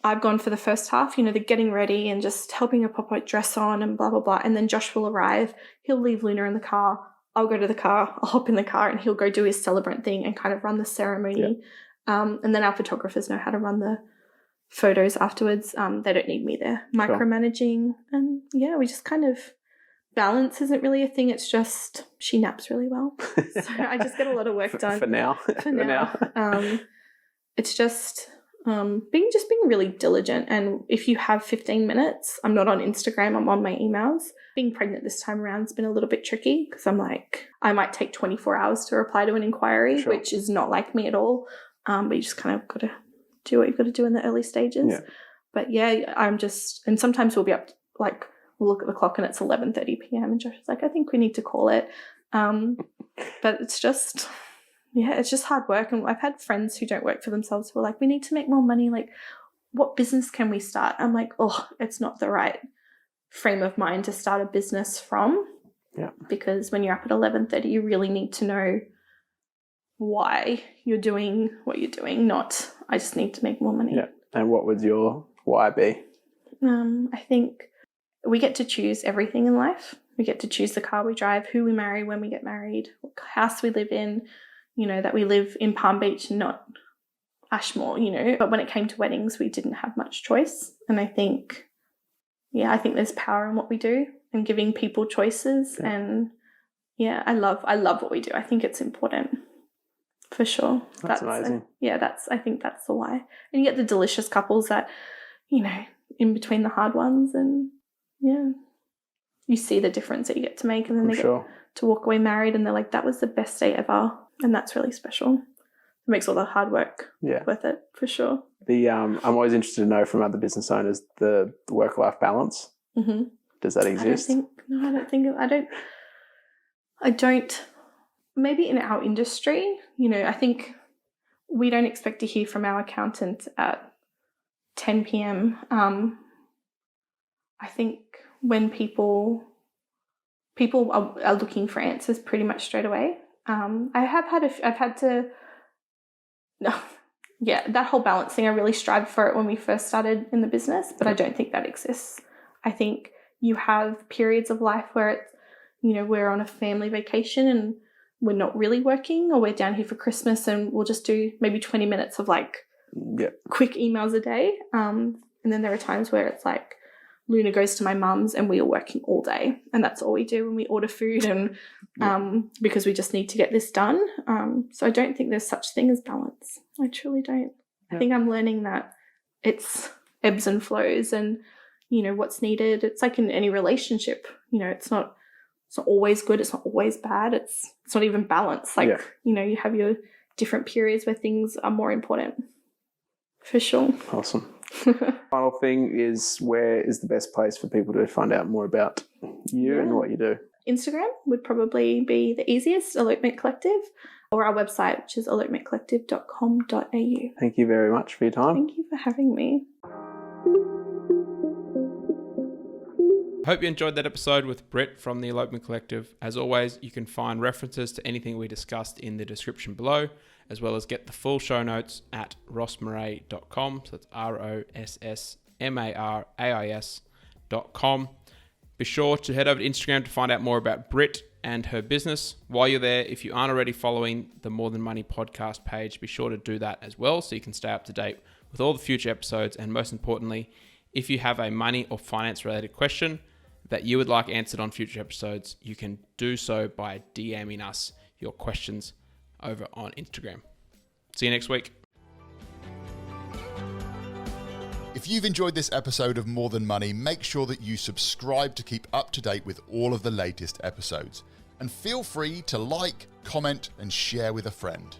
I've gone for the first half, you know, the getting ready and just helping her pop her dress on and blah, blah, blah. And then Josh will arrive. He'll leave Luna in the car. I'll go to the car. I'll hop in the car and he'll go do his celebrant thing and kind of run the ceremony. Yeah. And then our photographers know how to run the photos afterwards. They don't need me there micromanaging. Sure. And yeah, we just kind of, balance isn't really a thing. It's just she naps really well. So I just get a lot of work done. For now. It's just... being really diligent, and if you have 15 minutes, I'm not on Instagram, I'm on my emails. Being pregnant this time around has been a little bit tricky, because I'm like, I might take 24 hours to reply to an inquiry, sure, which is not like me at all. But you just kind of got to do what you've got to do in the early stages. Yeah. But yeah, and sometimes we'll be up, like, we'll look at the clock and it's 11:30 p.m. and Josh is like, I think we need to call it. But it's just... yeah, it's just hard work. And I've had friends who don't work for themselves who are like, we need to make more money. Like, what business can we start? I'm like, it's not the right frame of mind to start a business from. Yeah. Because when you're up at 11:30, you really need to know why you're doing what you're doing, not I just need to make more money. Yeah. And what would your why be? I think we get to choose everything in life. We get to choose the car we drive, who we marry, when we get married, what house we live in. You know, that we live in Palm Beach and not Ashmore, you know. But when it came to weddings, we didn't have much choice. And I think there's power in what we do and giving people choices. Yeah. And yeah, I love what we do. I think it's important for sure. That's amazing. I think that's the why. And you get the delicious couples that, you know, in between the hard ones, and yeah, you see the difference that you get to make, and then they get to walk away married and they're like, that was the best day ever. And that's really special. It makes all the hard work worth it, for sure. I'm always interested to know from other business owners the work-life balance. Mm-hmm. Does that exist? I don't. Maybe in our industry, you know, I think we don't expect to hear from our accountant at 10 p.m. I think when people are looking for answers pretty much straight away. that whole balance thing, I really strived for it when we first started in the business, but I don't think that exists. I think you have periods of life where it's, we're on a family vacation and we're not really working, or we're down here for Christmas and we'll just do maybe 20 minutes of quick emails a day. And then there are times where it's like Luna goes to my mum's and we are working all day, and that's all we do when we order food, and because we just need to get this done. So I don't think there's such thing as balance. I truly don't. I think I'm learning that it's ebbs and flows, and what's needed. It's like in any relationship, it's not always good, it's not always bad, it's not even balanced. You have your different periods where things are more important. For sure. Awesome. Final thing is, where is the best place for people to find out more about you and what you do? Instagram would probably be the easiest, Elopement Collective, or our website, which is elopementcollective.com.au. Thank you very much for your time. Thank you for having me. Hope you enjoyed that episode with Britt from the Elopement Collective. As always, you can find references to anything we discussed in the description below, as well as get the full show notes at rossmarais.com. So that's rossmarais.com. Be sure to head over to Instagram to find out more about Britt and her business. While you're there, if you aren't already following the More Than Money podcast page, be sure to do that as well, so you can stay up to date with all the future episodes. And most importantly, if you have a money or finance related question that you would like answered on future episodes, you can do so by DMing us your questions over on Instagram. See you next week. If you've enjoyed this episode of More Than Money, make sure that you subscribe to keep up to date with all of the latest episodes. And feel free to like, comment, and share with a friend.